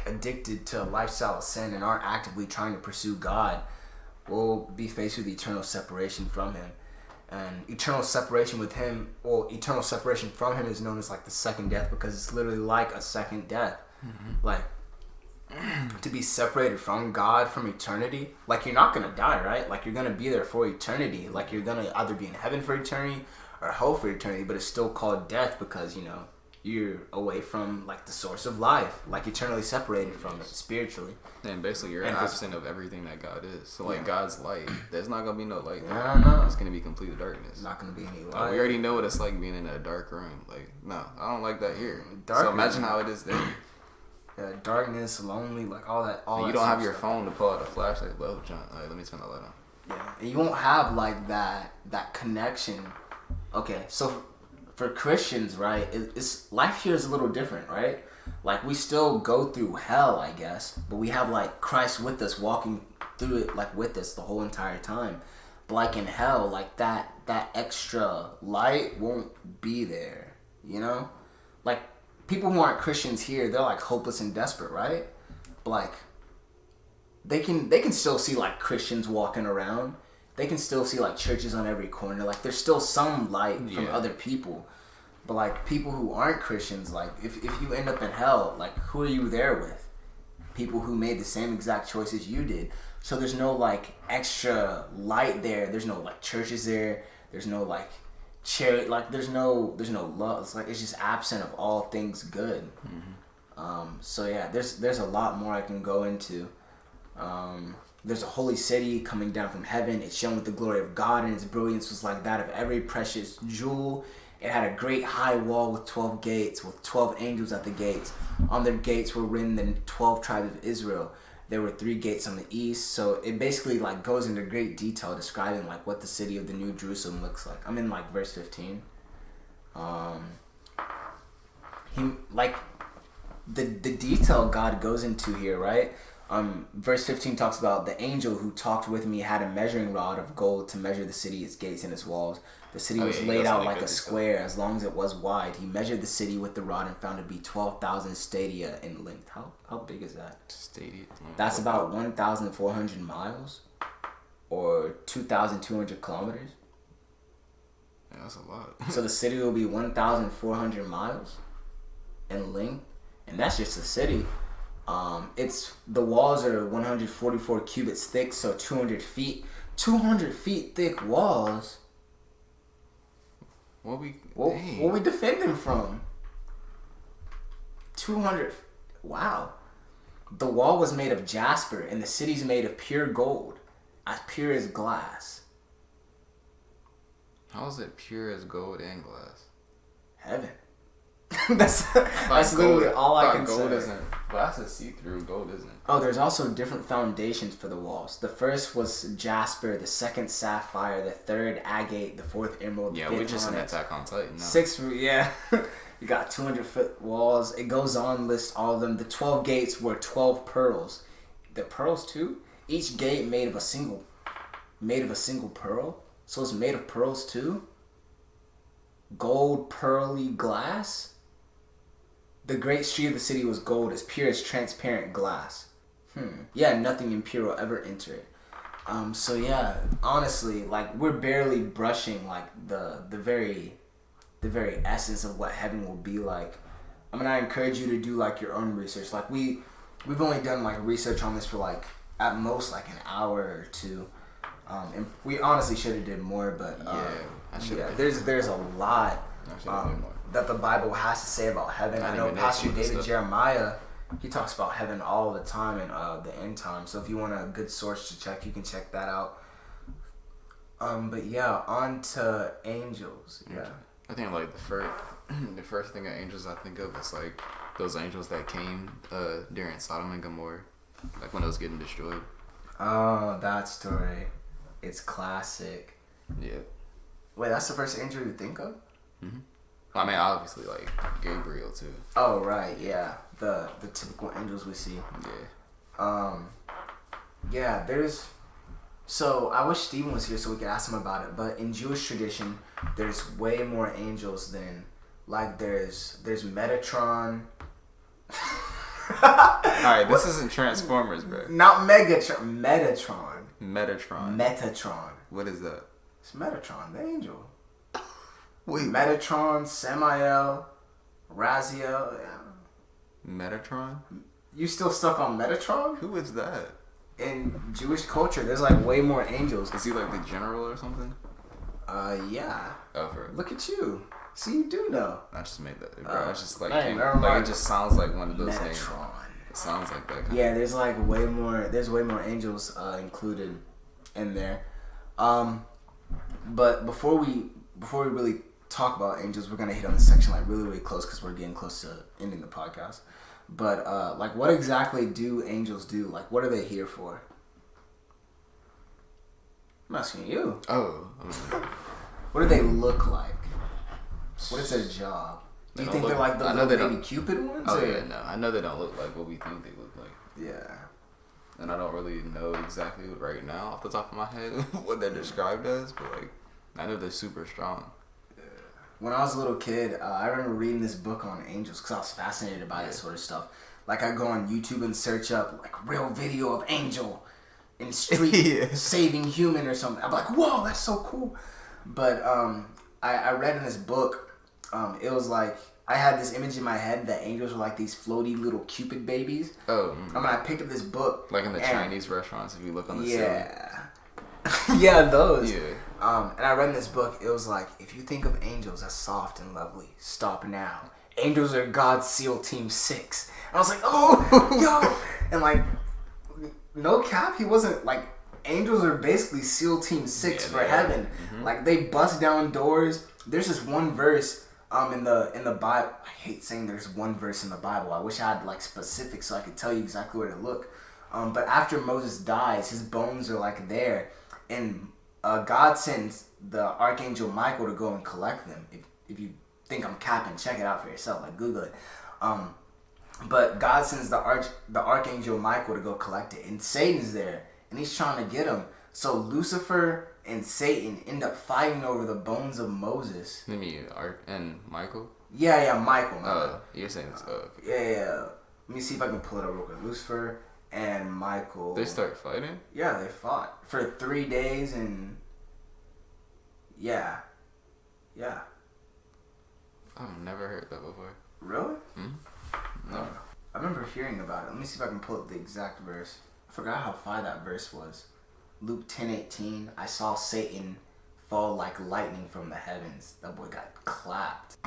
addicted to a lifestyle of sin and aren't actively trying to pursue God will be faced with eternal separation from Him. And eternal separation from Him is known as like the second death, because it's literally like a second death. Mm-hmm. Like, to be separated from God from eternity, like you're not gonna die, right? Like you're gonna be there for eternity. Like you're gonna either be in heaven for eternity or hell for eternity, but it's still called death because, you know, you're away from like the source of life, like eternally separated from it spiritually. And basically you're absent of everything that God is. So like God's light, there's not gonna be no light. No. It's gonna be complete darkness. Not gonna be any light. Like, we already know what it's like being in a dark room. Like, no, I don't like that here. So imagine how it is there. Yeah, darkness, lonely, like all that. You don't have your phone to pull out a flashlight. Well, John, let me turn the light on. Yeah, and you won't have like that connection. Okay, so for Christians, right, it's life here is a little different, right? Like we still go through hell, I guess, but we have like Christ with us, walking through it like with us the whole entire time. But like in hell, like that extra light won't be there, you know? Like people who aren't Christians here, they're like hopeless and desperate, right? But like they can still see like Christians walking around. They can still see like churches on every corner. Like there's still some light from other people. But like people who aren't Christians, like if you end up in hell, like who are you there with? People who made the same exact choices you did. So there's no like extra light there. There's no like churches there. There's no like charity. Like there's no love. It's like it's just absent of all things good. Mm-hmm. So yeah, there's a lot more I can go into. There's a holy city coming down from heaven. It's shone with the glory of God, and its brilliance was like that of every precious jewel. It had a great high wall with 12 gates, with 12 angels at the gates. On their gates were written the 12 tribes of Israel. There were 3 gates on the east. So it basically like goes into great detail describing like what the city of the New Jerusalem looks like. I'm in like verse 15. He like the detail God goes into here, right? Verse 15 talks about the angel who talked with me had a measuring rod of gold to measure the city, its gates, and its walls. The city was laid out like a square as long as it was wide. He measured the city with the rod and found it to be 12,000 stadia in length. How big is that? Stadia? That's about 1,400 miles or 2,200 kilometers. Yeah, that's a lot. So the city will be 1,400 miles in length, and that's just the city. The walls are 144 cubits thick, so 200 feet. 200 feet thick walls. What we defending from? 200. Wow. The wall was made of jasper, and the city's made of pure gold, as pure as glass. How is it pure as gold and glass? Heaven. that's literally all I can gold say. Isn't glass is see-through. Gold isn't. Oh, there's also different foundations for the walls. The first was jasper, the second sapphire, the third agate, the fourth emerald. Yeah, we're just an Attack on Titan. No. 6, yeah. You got 200-foot walls. It goes on, lists all of them. The 12 gates were 12 pearls. The pearls too. Each gate made of a single pearl. So it's made of pearls too. gold pearly glass. The great street of the city was gold, as pure as transparent glass. Yeah, nothing impure will ever enter it. So yeah, honestly, like we're barely brushing like the very essence of what heaven will be like. I mean, I encourage you to do like your own research. Like we've only done like research on this for like at most like an hour or two. And we honestly should have did more, but there's a lot that the Bible has to say about heaven. I know Pastor David Jeremiah, he talks about heaven all the time in the end time. So if you want a good source to check, you can check that out. But yeah, on to angels. Yeah, I think like the first thing of angels I think of is like those angels that came during Sodom and Gomorrah, like when it was getting destroyed. Oh, that story. It's classic. Yeah. Wait, that's the first angel you think of? Mm-hmm. I mean, obviously, like Gabriel too. Oh right, yeah, the typical angels we see. Yeah. Yeah. There's. So I wish Steven was here so we could ask him about it. But in Jewish tradition, there's way more angels than like there's Metatron. Alright, this isn't Transformers, bro. Not Megatron. Metatron. Metatron. What is that? It's Metatron, the angel. Wait. Metatron, Samael, Raziel. Metatron? You still stuck on Metatron? Who is that? In Jewish culture, there's like way more angels. Is he like the general or something? Yeah. Oh, for Look at you. See, you do know. I just made that, bro. It's just like, it just sounds like one of those Metatron. things. It sounds like that. Yeah, there's like way more. There's way more angels included in there. But before we really talk about angels, we're gonna hit on this section like really close because we're getting close to ending the podcast. But like, what exactly do angels do? Like, what are they here for? I'm asking you. Oh. What do they look like? What is their job? Do you think they're like the baby Cupid ones? Oh yeah, no. I know they don't look like what we think they look like. Yeah. And I don't really know exactly right now off the top of my head what they're described as, but like I know they're super strong. When I was a little kid, I remember reading this book on angels because I was fascinated by that sort of stuff. Like I go on YouTube and search up like real video of angel in street saving human or something. I'm like, whoa, that's so cool. But I read in this book, it was like I had this image in my head that angels were like these floaty little Cupid babies. Oh. I mean, I picked up this book. Like in the Chinese restaurants, if you look on the ceiling. Yeah, those. Yeah. And I read in this book, it was like, if you think of angels as soft and lovely, stop now. Angels are God's SEAL Team 6. And I was like, oh, yo. And like, no cap, he wasn't like, angels are basically SEAL Team 6 for heaven. Mm-hmm. Like, they bust down doors. There's this one verse in the Bible. I hate saying there's one verse in the Bible. I wish I had like specifics so I could tell you exactly where to look. But after Moses dies, his bones are like there. And God sends the Archangel Michael to go and collect them. If you think I'm capping, check it out for yourself. Like, Google it. But God sends the Archangel Michael to go collect it. And Satan's there. And he's trying to get him. So Lucifer and Satan end up fighting over the bones of Moses. You mean and Michael? Yeah, Michael. You're saying this. Yeah. Let me see if I can pull it up real quick. Lucifer and Michael. They start fighting? Yeah, they fought for 3 days and yeah. I've never heard that before. Really? Mm-hmm. No. I remember hearing about it. Let me see if I can pull up the exact verse. I forgot how far that verse was. Luke 10:18. I saw Satan fall like lightning from the heavens. That boy got clapped.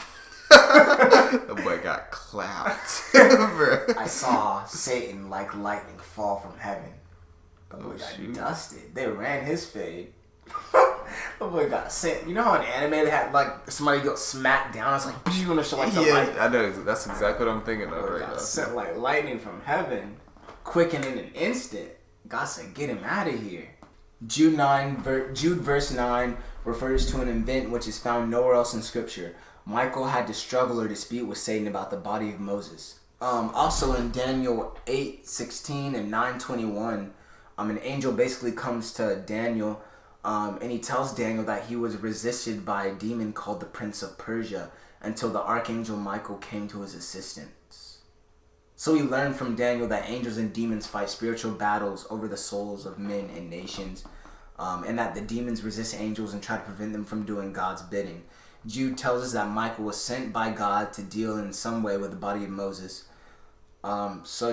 The boy got clapped. I saw Satan like lightning fall from heaven. The boy got dusted. They ran his fade. The boy got sent. You know how in anime they had like somebody go smack down? It's like you want to show like the light. I know. That's exactly what I'm thinking of right now. Sent like lightning from heaven, quicken in an instant. God said, "Get him out of here." Jude verse 9 refers to an event which is found nowhere else in Scripture. Michael had to struggle or dispute with Satan about the body of Moses. Also in Daniel 8:16 and 9:21, an angel basically comes to Daniel And he tells Daniel that he was resisted by a demon called the Prince of Persia until the Archangel Michael came to his assistance. So we learn from Daniel that angels and demons fight spiritual battles over the souls of men and nations, and that the demons resist angels and try to prevent them from doing God's bidding. Jude tells us that Michael was sent by God to deal in some way with the body of Moses. So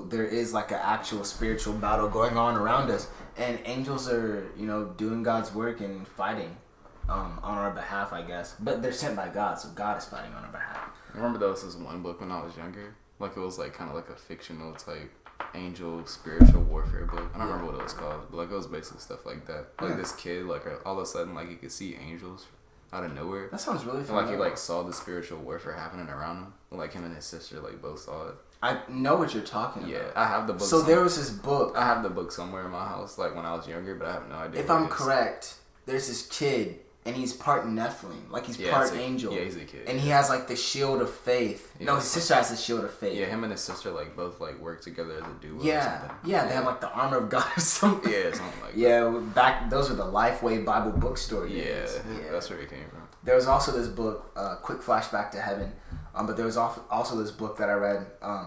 there is like an actual spiritual battle going on around us, and angels are, doing God's work and fighting on our behalf, I guess. But they're sent by God, so God is fighting on our behalf. I remember there was this one book when I was younger. Like, it was like kind of like a fictional type angel spiritual warfare book. I don't remember what it was called, but like it was basically stuff like that. Like this kid, like all of a sudden, like he could see angels out of nowhere. That sounds really fun. And like he like saw the spiritual warfare happening around him. And, like him and his sister like both saw it. I know what you're talking about. Yeah, I have the book. So there was this book. I have the book somewhere in my house, like when I was younger, but I have no idea. If I'm correct, there's this kid, and he's part Nephilim, like he's part angel. Yeah, he's a kid. And he has like the shield of faith. Yeah, no, his sister has the shield of faith. Yeah, him and his sister like both like work together as a duo. Yeah, or something. Yeah, they have like the armor of God or something. Yeah, something like that. Yeah, those were the Lifeway Bible bookstore days. Yeah, that's where it came from. There was also this book, quick flashback to heaven. But there was also this book that I read.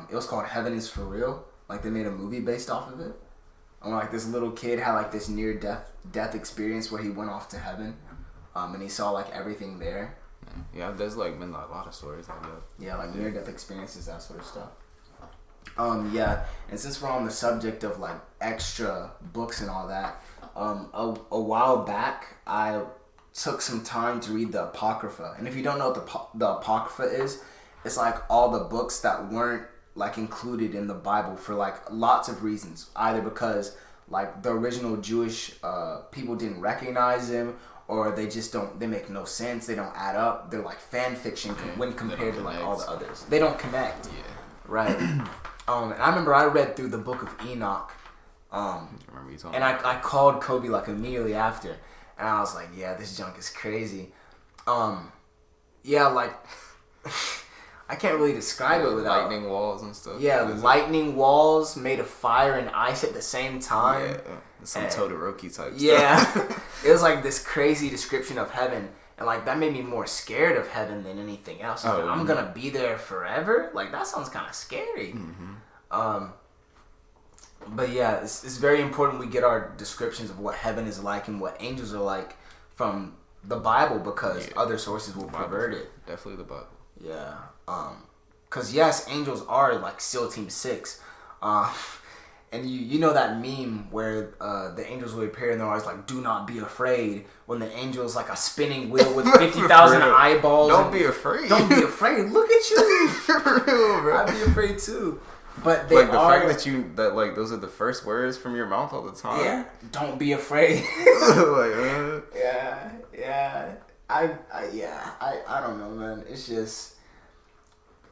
It was called Heaven is for Real. Like they made a movie based off of it. And like this little kid had like this near death experience where he went off to heaven, and he saw like everything there. Yeah, there's like been a lot of stories like that. Yeah, like near death experiences, that sort of stuff. And since we're on the subject of like extra books and all that, a while back I took some time to read the Apocrypha. And if you don't know what the Apocrypha is, it's like all the books that weren't like included in the Bible for like lots of reasons. Either because like the original Jewish people didn't recognize them, or they make no sense, they don't add up. They're like fan fiction when compared to like all the others. They don't connect. Yeah. Right. And I remember I read through the book of Enoch. And I called Kobe like immediately after. And I was like, yeah, this junk is crazy. Like, I can't really describe it without... lightning walls and stuff. Yeah, lightning walls made of fire and ice at the same time. Yeah, some Todoroki type stuff. Yeah. It was like this crazy description of heaven. And like, that made me more scared of heaven than anything else. I'm gonna be there forever? Like, that sounds kind of scary. Mm-hmm. But yeah, it's very important we get our descriptions of what heaven is like and what angels are like from the Bible, because other sources will pervert it. Definitely the Bible. Yeah. Because yes, angels are like SEAL Team 6. And you know that meme where the angels will appear and they're always like, do not be afraid, when the angel's like a spinning wheel with 50,000 eyeballs. Don't be afraid. Don't be afraid. Look at you. For real, bro. I'd be afraid too. But they like the fact that like those are the first words from your mouth all the time. Yeah, don't be afraid. Yeah. I don't know, man. It's just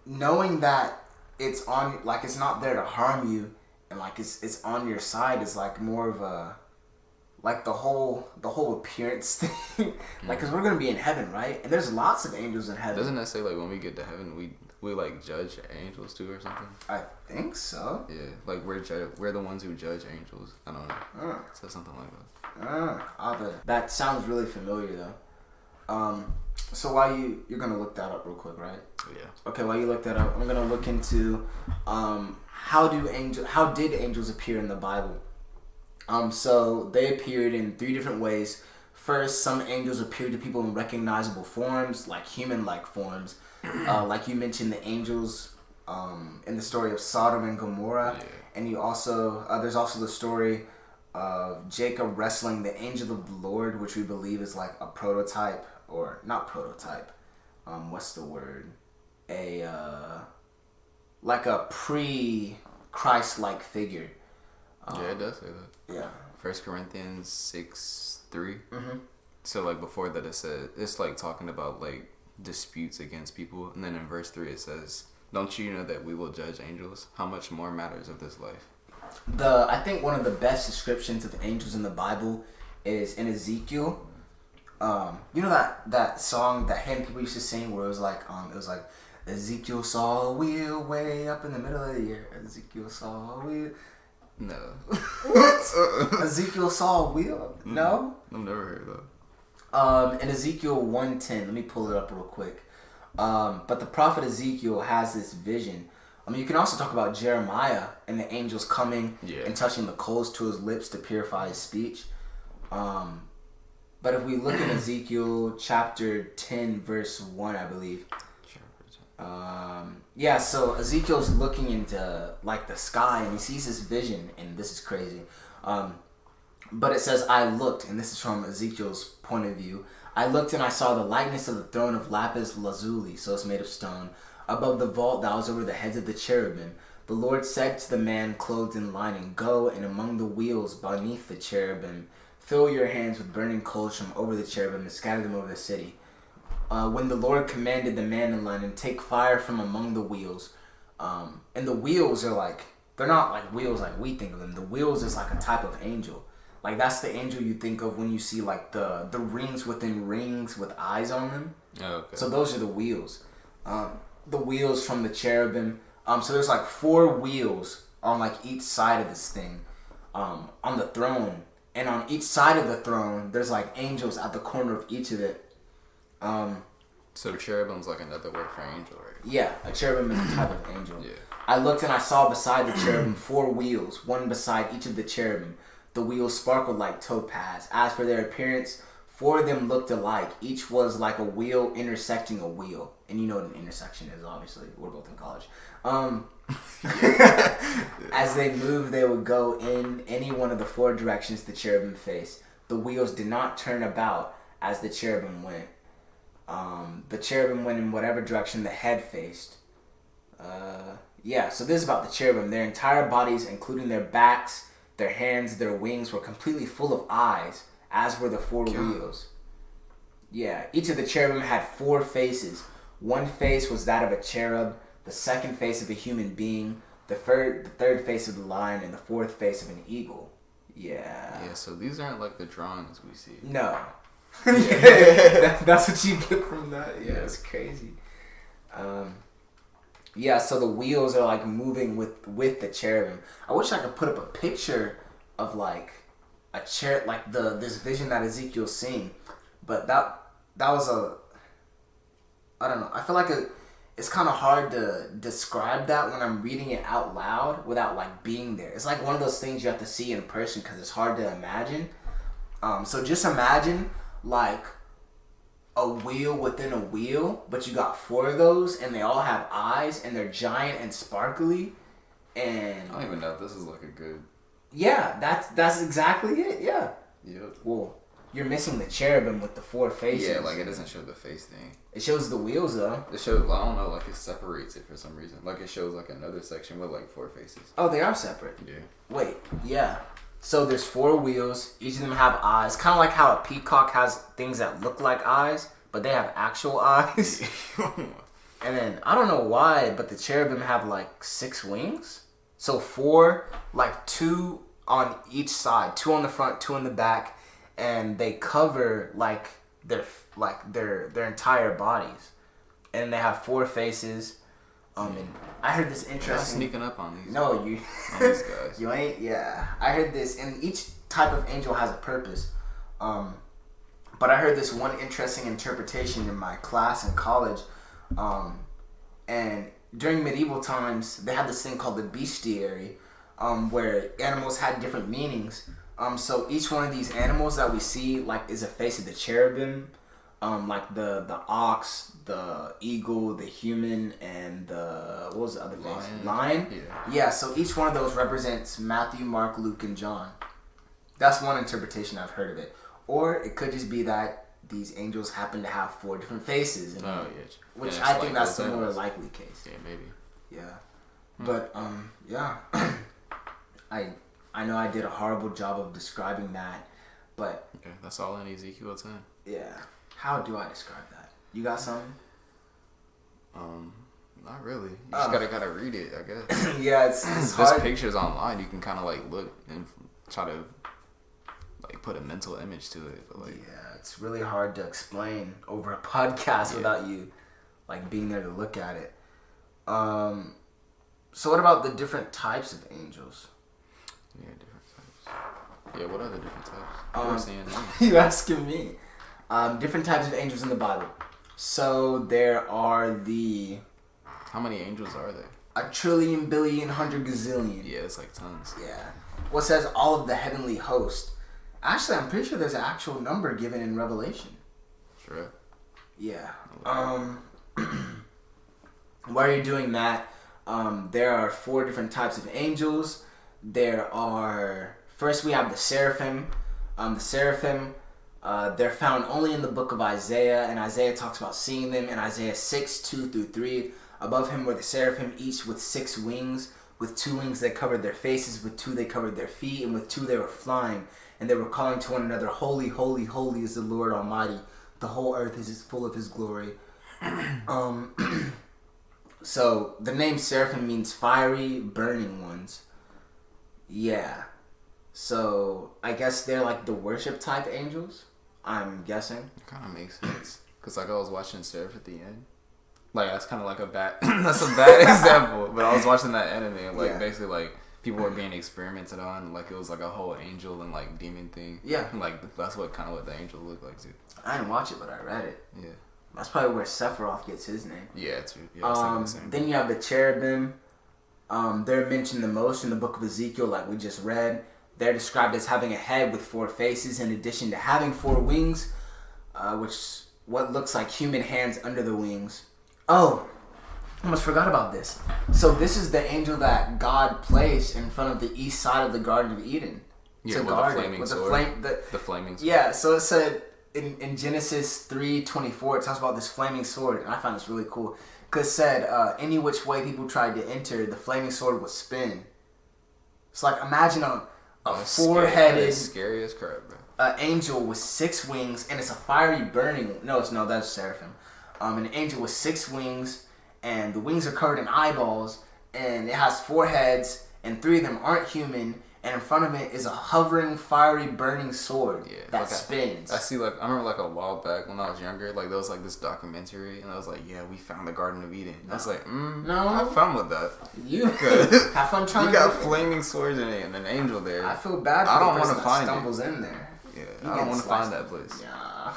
knowing that it's on, like it's not there to harm you, and like it's on your side is like more of a like the whole appearance thing. Like, because we're gonna be in heaven, right? And there's lots of angels in heaven. Doesn't that say like when we get to heaven we like judge angels too or something? I think so. Yeah, like we're the ones who judge angels. I don't know. It says something like that. That sounds really familiar though. So while you're gonna look that up real quick, right? Yeah. Okay, while you look that up, I'm gonna look into how did angels appear in the Bible? So they appeared in 3 different ways. First, some angels appeared to people in recognizable forms, like human-like forms. Like you mentioned, the angels in the story of Sodom and Gomorrah. Yeah. And you also there's also the story of Jacob wrestling the angel of the Lord, which we believe is like a prototype, or not prototype. What's the word? Like a pre-Christ-like figure. Yeah, it does say that. Yeah. 1 Corinthians 6:3. Mm-hmm. So like before that it said, it's like talking about like disputes against people, and then in verse 3 it says, don't you know that we will judge angels? How much more matters of this life? I think one of the best descriptions of angels in the Bible is in Ezekiel. You know that song, that hymn people used to sing where it was like Ezekiel saw a wheel way up in the middle of the year. Ezekiel saw a wheel. No. What? Ezekiel saw a wheel? No? I've never heard of that. In Ezekiel 1:10, let me pull it up real quick. But the prophet Ezekiel has this vision. You can also talk about Jeremiah and the angels coming and touching the coals to his lips to purify his speech. But if we look at Ezekiel chapter 10, verse 1, I believe. So Ezekiel's looking into like the sky and he sees this vision, and this is crazy. But it says, I looked, and this is from Ezekiel's point of view. I looked and I saw the likeness of the throne of lapis lazuli, so it's made of stone, above the vault that was over the heads of the cherubim. The Lord said to the man clothed in lining, Go, and among the wheels beneath the cherubim, fill your hands with burning coals from over the cherubim and scatter them over the city. When the Lord commanded the man in linen, take fire from among the wheels. And the wheels are like, they're not like wheels like we think of them. The wheels is like a type of angel. Like that's the angel you think of when you see like the rings within rings with eyes on them. Oh, okay. So those are the wheels. The wheels from the cherubim. So there's like 4 wheels on like each side of this thing, on the throne. And on each side of the throne, there's like angels at the corner of each of it. So cherubim's like another word for angel, right? Yeah, a cherubim is a type of angel. Yeah. I looked and I saw beside the cherubim 4 wheels, one beside each of the cherubim. The wheels sparkled like topaz. As for their appearance, 4 of them looked alike. Each was like a wheel intersecting a wheel. And you know what an intersection is, obviously. We're both in college. As they moved, they would go in any one of the 4 directions the cherubim faced. The wheels did not turn about as the cherubim went. The cherubim went in whatever direction the head faced. So this is about the cherubim. Their entire bodies, including their backs, their hands, their wings, were completely full of eyes, as were the 4 wheels. Yeah, each of the cherubim had 4 faces. One face was that of a cherub, the second face of a human being, the third face of the lion, and the 4th face of an eagle. Yeah. Yeah, so these aren't like the drawings we see. No. That's what you get from that. Yeah, it's crazy. So the wheels are like moving with the cherubim. I wish I could put up a picture of like a chair, like this vision that Ezekiel's seeing, but that was I don't know. I feel like it's kind of hard to describe that when I'm reading it out loud without like being there. It's like one of those things you have to see in person because it's hard to imagine. So just imagine like a wheel within a wheel, but you got 4 of those, and they all have eyes, and they're giant and sparkly, and I don't even know if this is like a good. Yeah, that's exactly it. Yeah. Yep. Well, you're missing the cherubim with the 4 faces. Yeah, like it doesn't show the face thing. It shows the wheels though. It shows. I don't know. Like it separates it for some reason. Like it shows like another section with like 4 faces. Oh, they are separate. Yeah. Wait. Yeah. So there's 4 wheels. Each of them have eyes. Kind of like how a peacock has things that look like eyes, but they have actual eyes. And then, I don't know why, but the cherubim have like 6 wings. So 4, like 2 on each side. 2 on the front, 2 on the back. And they cover like their entire bodies. And they have 4 faces. And I heard this interesting. You're sneaking up on these. No, you. On these guys. You ain't. Yeah, I heard this, and each type of angel has a purpose. But I heard this one interesting interpretation in my class in college. And during medieval times, they had this thing called the bestiary, where animals had different meanings. So each one of these animals that we see, like, is a face of the cherubim. Like the ox, the eagle, the human, and what was the other face? Lion? Yeah, so each one of those represents Matthew, Mark, Luke, and John. That's one interpretation I've heard of it. Or it could just be that these angels happen to have 4 different faces. Which I think that's the more likely case. Yeah, maybe. Yeah. But, I know I did a horrible job of describing that, but... Okay, that's all in Ezekiel 10. Yeah. How do I describe that? You got something? Not really. You just gotta read it, I guess. Yeah, it's hard. There's pictures online. You can kind of like look and try to like put a mental image to it. But like, yeah, it's really hard to explain over a podcast without you like being there to look at it. So what about the different types of angels? Yeah, different types. Yeah, what are the different types? You asking me? Different types of angels in the Bible. So there are the... How many angels are there? 1 trillion, billion, 100 gazillion. Yeah, it's like tons. Yeah. What says all of the heavenly host? Actually, I'm pretty sure there's an actual number given in Revelation. Sure. Yeah. While you're doing that, there are 4 different types of angels. First we have the seraphim. The seraphim, they're found only in the book of Isaiah, and Isaiah talks about seeing them in Isaiah 6:2-3. Above him were the seraphim, each with 6 wings. With 2 wings they covered their faces, with 2 they covered their feet, and with 2 they were flying. And they were calling to one another, Holy, holy, holy is the Lord Almighty. The whole earth is full of his glory. So the name seraphim means fiery, burning ones. Yeah. So I guess they're like the worship type angels, I'm guessing. It kind of makes sense. Because like I was watching Seraph at the end. Like that's kind of like that's a bad example. But I was watching that anime and like basically like people were being experimented on. Like it was like a whole angel and like demon thing. Yeah. And, like that's what the angel looked like too. I didn't watch it, but I read it. Yeah. That's probably where Sephiroth gets his name. Yeah, true. Yeah, I was thinking the same then you have the cherubim. They're mentioned the most in the book of Ezekiel, like we just read. They're described as having a head with 4 faces, in addition to having 4 wings, what looks like human hands under the wings. Oh, I almost forgot about this. So this is the angel that God placed in front of the east side of the Garden of Eden. Yeah, with the flaming sword. The flaming sword. Yeah, so it said in Genesis 3:24, it talks about this flaming sword, and I found this really cool. Because it said, any which way people tried to enter, the flaming sword would spin. It's like, imagine a 4-headed... Scary as crap, bro. Angel with 6 wings, and it's a fiery burning... No, that's seraphim. An angel with 6 wings, and the wings are covered in eyeballs, and it has 4 heads, and 3 of them aren't human, and in front of it is a hovering, fiery, burning sword that spins. I remember like a while back when I was younger, like there was like this documentary, and I was like, yeah, we found the Garden of Eden. I was like, no, have fun with that. You have fun trying. You got flaming swords in it and an angel there. I feel bad. I don't want to find stumbles in there. Yeah, I don't want to find that place. Yeah,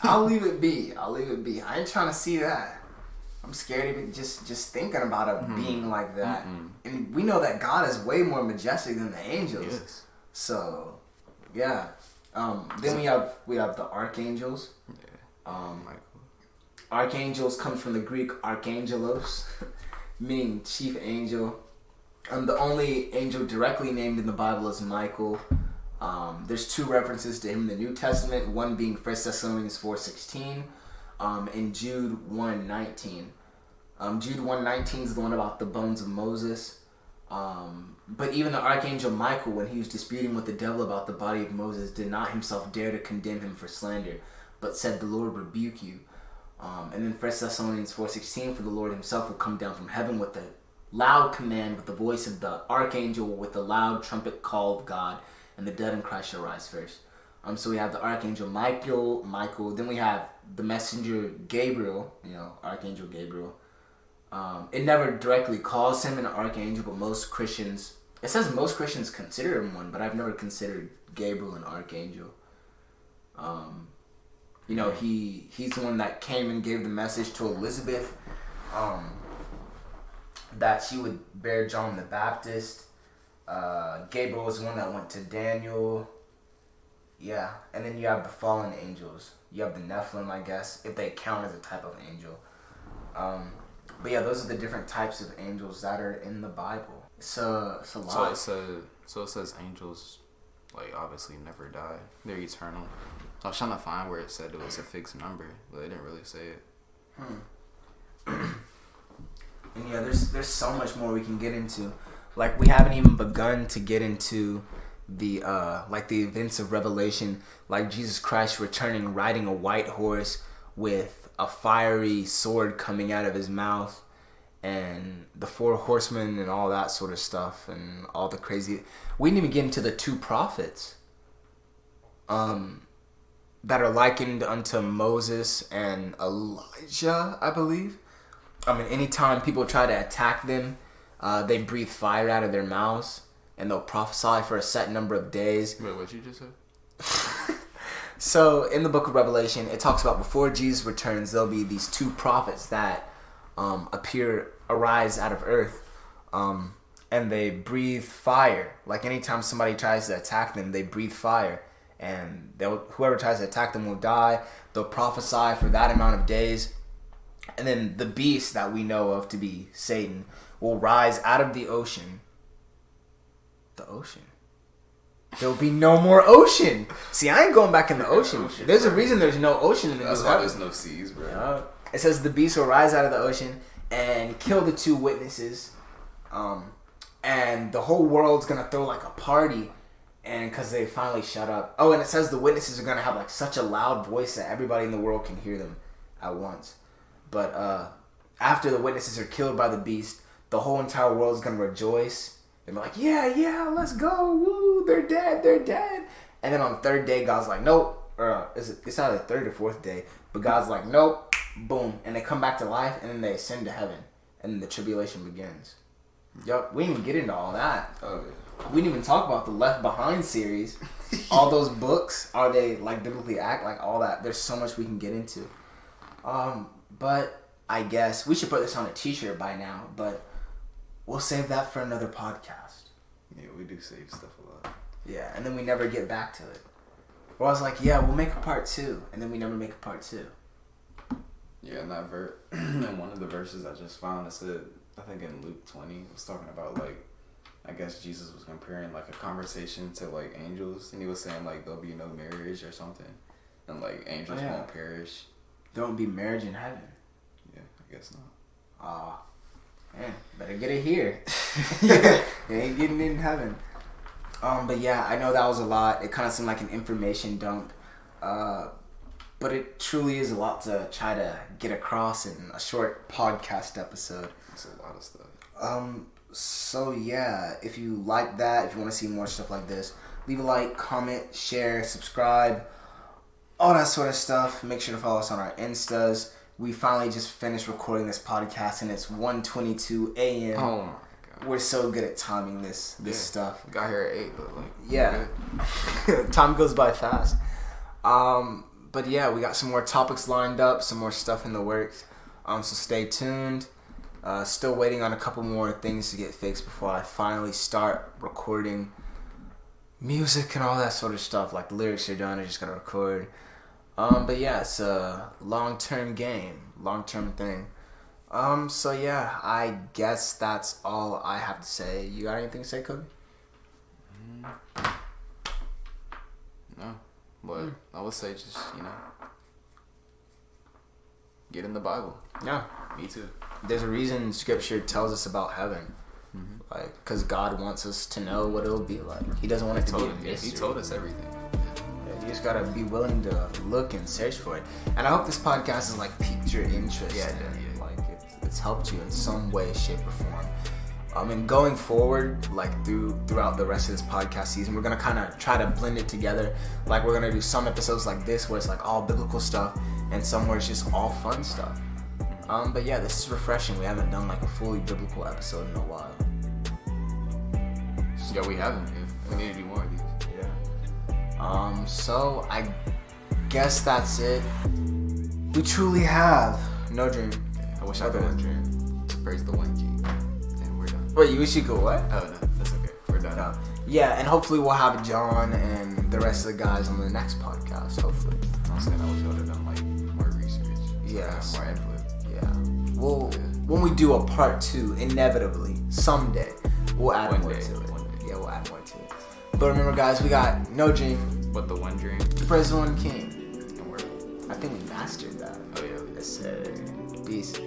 I'll leave it be. I ain't trying to see that. I'm scared even just thinking about it being like that. And we know that God is way more majestic than the angels. Yes. So, yeah. Then we have the archangels. Yeah. Archangels comes from the Greek archangelos, meaning chief angel. The only angel directly named in the Bible is Michael. There's 2 references to him in the New Testament, one being 1 Thessalonians 4:16. In Jude 1:19. Jude 1:19 is the one about the bones of Moses. But even the archangel Michael, when he was disputing with the devil about the body of Moses, did not himself dare to condemn him for slander, but said, "The Lord rebuke you." And then 1 Thessalonians 4:16, for the Lord himself will come down from heaven with a loud command, with the voice of the archangel, with the loud trumpet call of God, and the dead in Christ shall rise first. So we have the archangel Michael. Then we have the messenger Gabriel, Archangel Gabriel. It never directly calls him an archangel, but it says most Christians consider him one, but I've never considered Gabriel an archangel. He's the one that came and gave the message to Elizabeth, that she would bear John the Baptist. Gabriel was the one that went to Daniel. Yeah, and then you have the fallen angels. You have the Nephilim, I guess, if they count as a type of angel. But yeah, those are the different types of angels that are in the Bible. It's a lot. So it says angels, like, obviously never die. They're eternal. I was trying to find where it said it was a fixed number, but it didn't really say it. And yeah, there's so much more we can get into. Like, we haven't even begun to get into the events of Revelation, like Jesus Christ returning riding a white horse with a fiery sword coming out of his mouth, and the 4 horsemen and all that sort of stuff, and all the crazy. We didn't even get into the 2 prophets that are likened unto Moses and Elijah, I believe. Anytime people try to attack them, they breathe fire out of their mouths. and they'll prophesy for a set number of days. Wait, what you just said? So in the book of Revelation, it talks about before Jesus returns, there'll be these two prophets that arise out of earth, and they breathe fire. Like anytime somebody tries to attack them, they breathe fire, and whoever tries to attack them will die. They'll prophesy for that amount of days, and then the beast that we know of to be Satan will rise out of the ocean. The ocean. There will be no more ocean. See, I ain't going back in the ocean. There's a reason there's no ocean in the That's why there's no seas, bro. Yeah. It says the beast will rise out of the ocean and kill the two witnesses. And the whole world's going to throw like a party, and because they finally shut up. Oh, and it says the witnesses are going to have like such a loud voice that everybody in the world can hear them at once. But after the witnesses are killed by the beast, the whole entire world is going to rejoice. They're like, yeah, let's go. Woo, they're dead. And then on the third day, God's like, nope. Or it's either the third or fourth day. But God's like, nope. Boom. And they come back to life, and then they ascend to heaven. And then the tribulation begins. Yup, we didn't even get into all that. Oh, yeah. We didn't even talk about the Left Behind series. All those books, are they like biblically like all that? There's so much we can get into. But I guess we should put this on a t-shirt by now, but we'll save that for another podcast. Yeah, we do save stuff a lot. Yeah, and then we never get back to it. Or I was like, yeah, we'll make a part 2, and then we never make a part 2. Yeah, and that in one of the verses I just found, it said, I think in Luke 20, it was talking about, like, I guess Jesus was comparing, like, a conversation to, like, angels, and he was saying, like, there'll be no marriage or something, and, like, angels won't perish. There won't be marriage in heaven. Yeah, I guess not. Man, better get it here. You ain't getting it in heaven. But yeah, I know that was a lot. It kind of seemed like an information dump. But it truly is a lot to try to get across in a short podcast episode. It's a lot of stuff. So yeah, if you like that, if you want to see more stuff like this, leave a like, comment, share, subscribe, all that sort of stuff. Make sure to follow us on our INSTAS. We finally just finished recording this podcast, and it's 1:22 a.m. Oh my god. We're so good at timing this stuff. Got here at 8, but like... Yeah. Time goes by fast. But yeah, we got some more topics lined up, some more stuff in the works. So stay tuned. Still waiting on a couple more things to get fixed before I finally start recording music and all that sort of stuff. Like the lyrics are done, I just gotta record. But yeah, it's a long-term game, long-term thing. So yeah, I guess that's all I have to say. You got anything to say, Kobe? No, but I would say just, get in the Bible. Yeah. Me too. There's a reason Scripture tells us about heaven. Mm-hmm. Like, because God wants us to know what it'll be like. He doesn't want it to be a mystery. He told us everything. You just gotta be willing to look and search for it. And I hope this podcast has like piqued your interest. Yeah. Like it's helped you in some way, shape, or form. And going forward, like throughout the rest of this podcast season, we're gonna kind of try to blend it together. Like we're gonna do some episodes like this where it's like all biblical stuff, and some where it's just all fun stuff. But yeah, this is refreshing. We haven't done like a fully biblical episode in a while. Yeah, we haven't. We need to do more of these. So I guess that's it. We truly have no dream. I wish I could one dream to praise the one King. And we're done. Wait, you wish you could what? Oh no, that's okay. We're done. No. Yeah, and hopefully we'll have John and the rest of the guys on the next podcast. Hopefully. I'm saying I wish I would have done like more research. Yes. More input. Yeah. When we do a part 2, inevitably someday we'll add more to it. One day. Yeah, we'll add more to it. But remember, guys, we got no dream but the one dream. to praise the one King. And we're... I think we mastered that. Oh yeah. Yes, sir. Peace.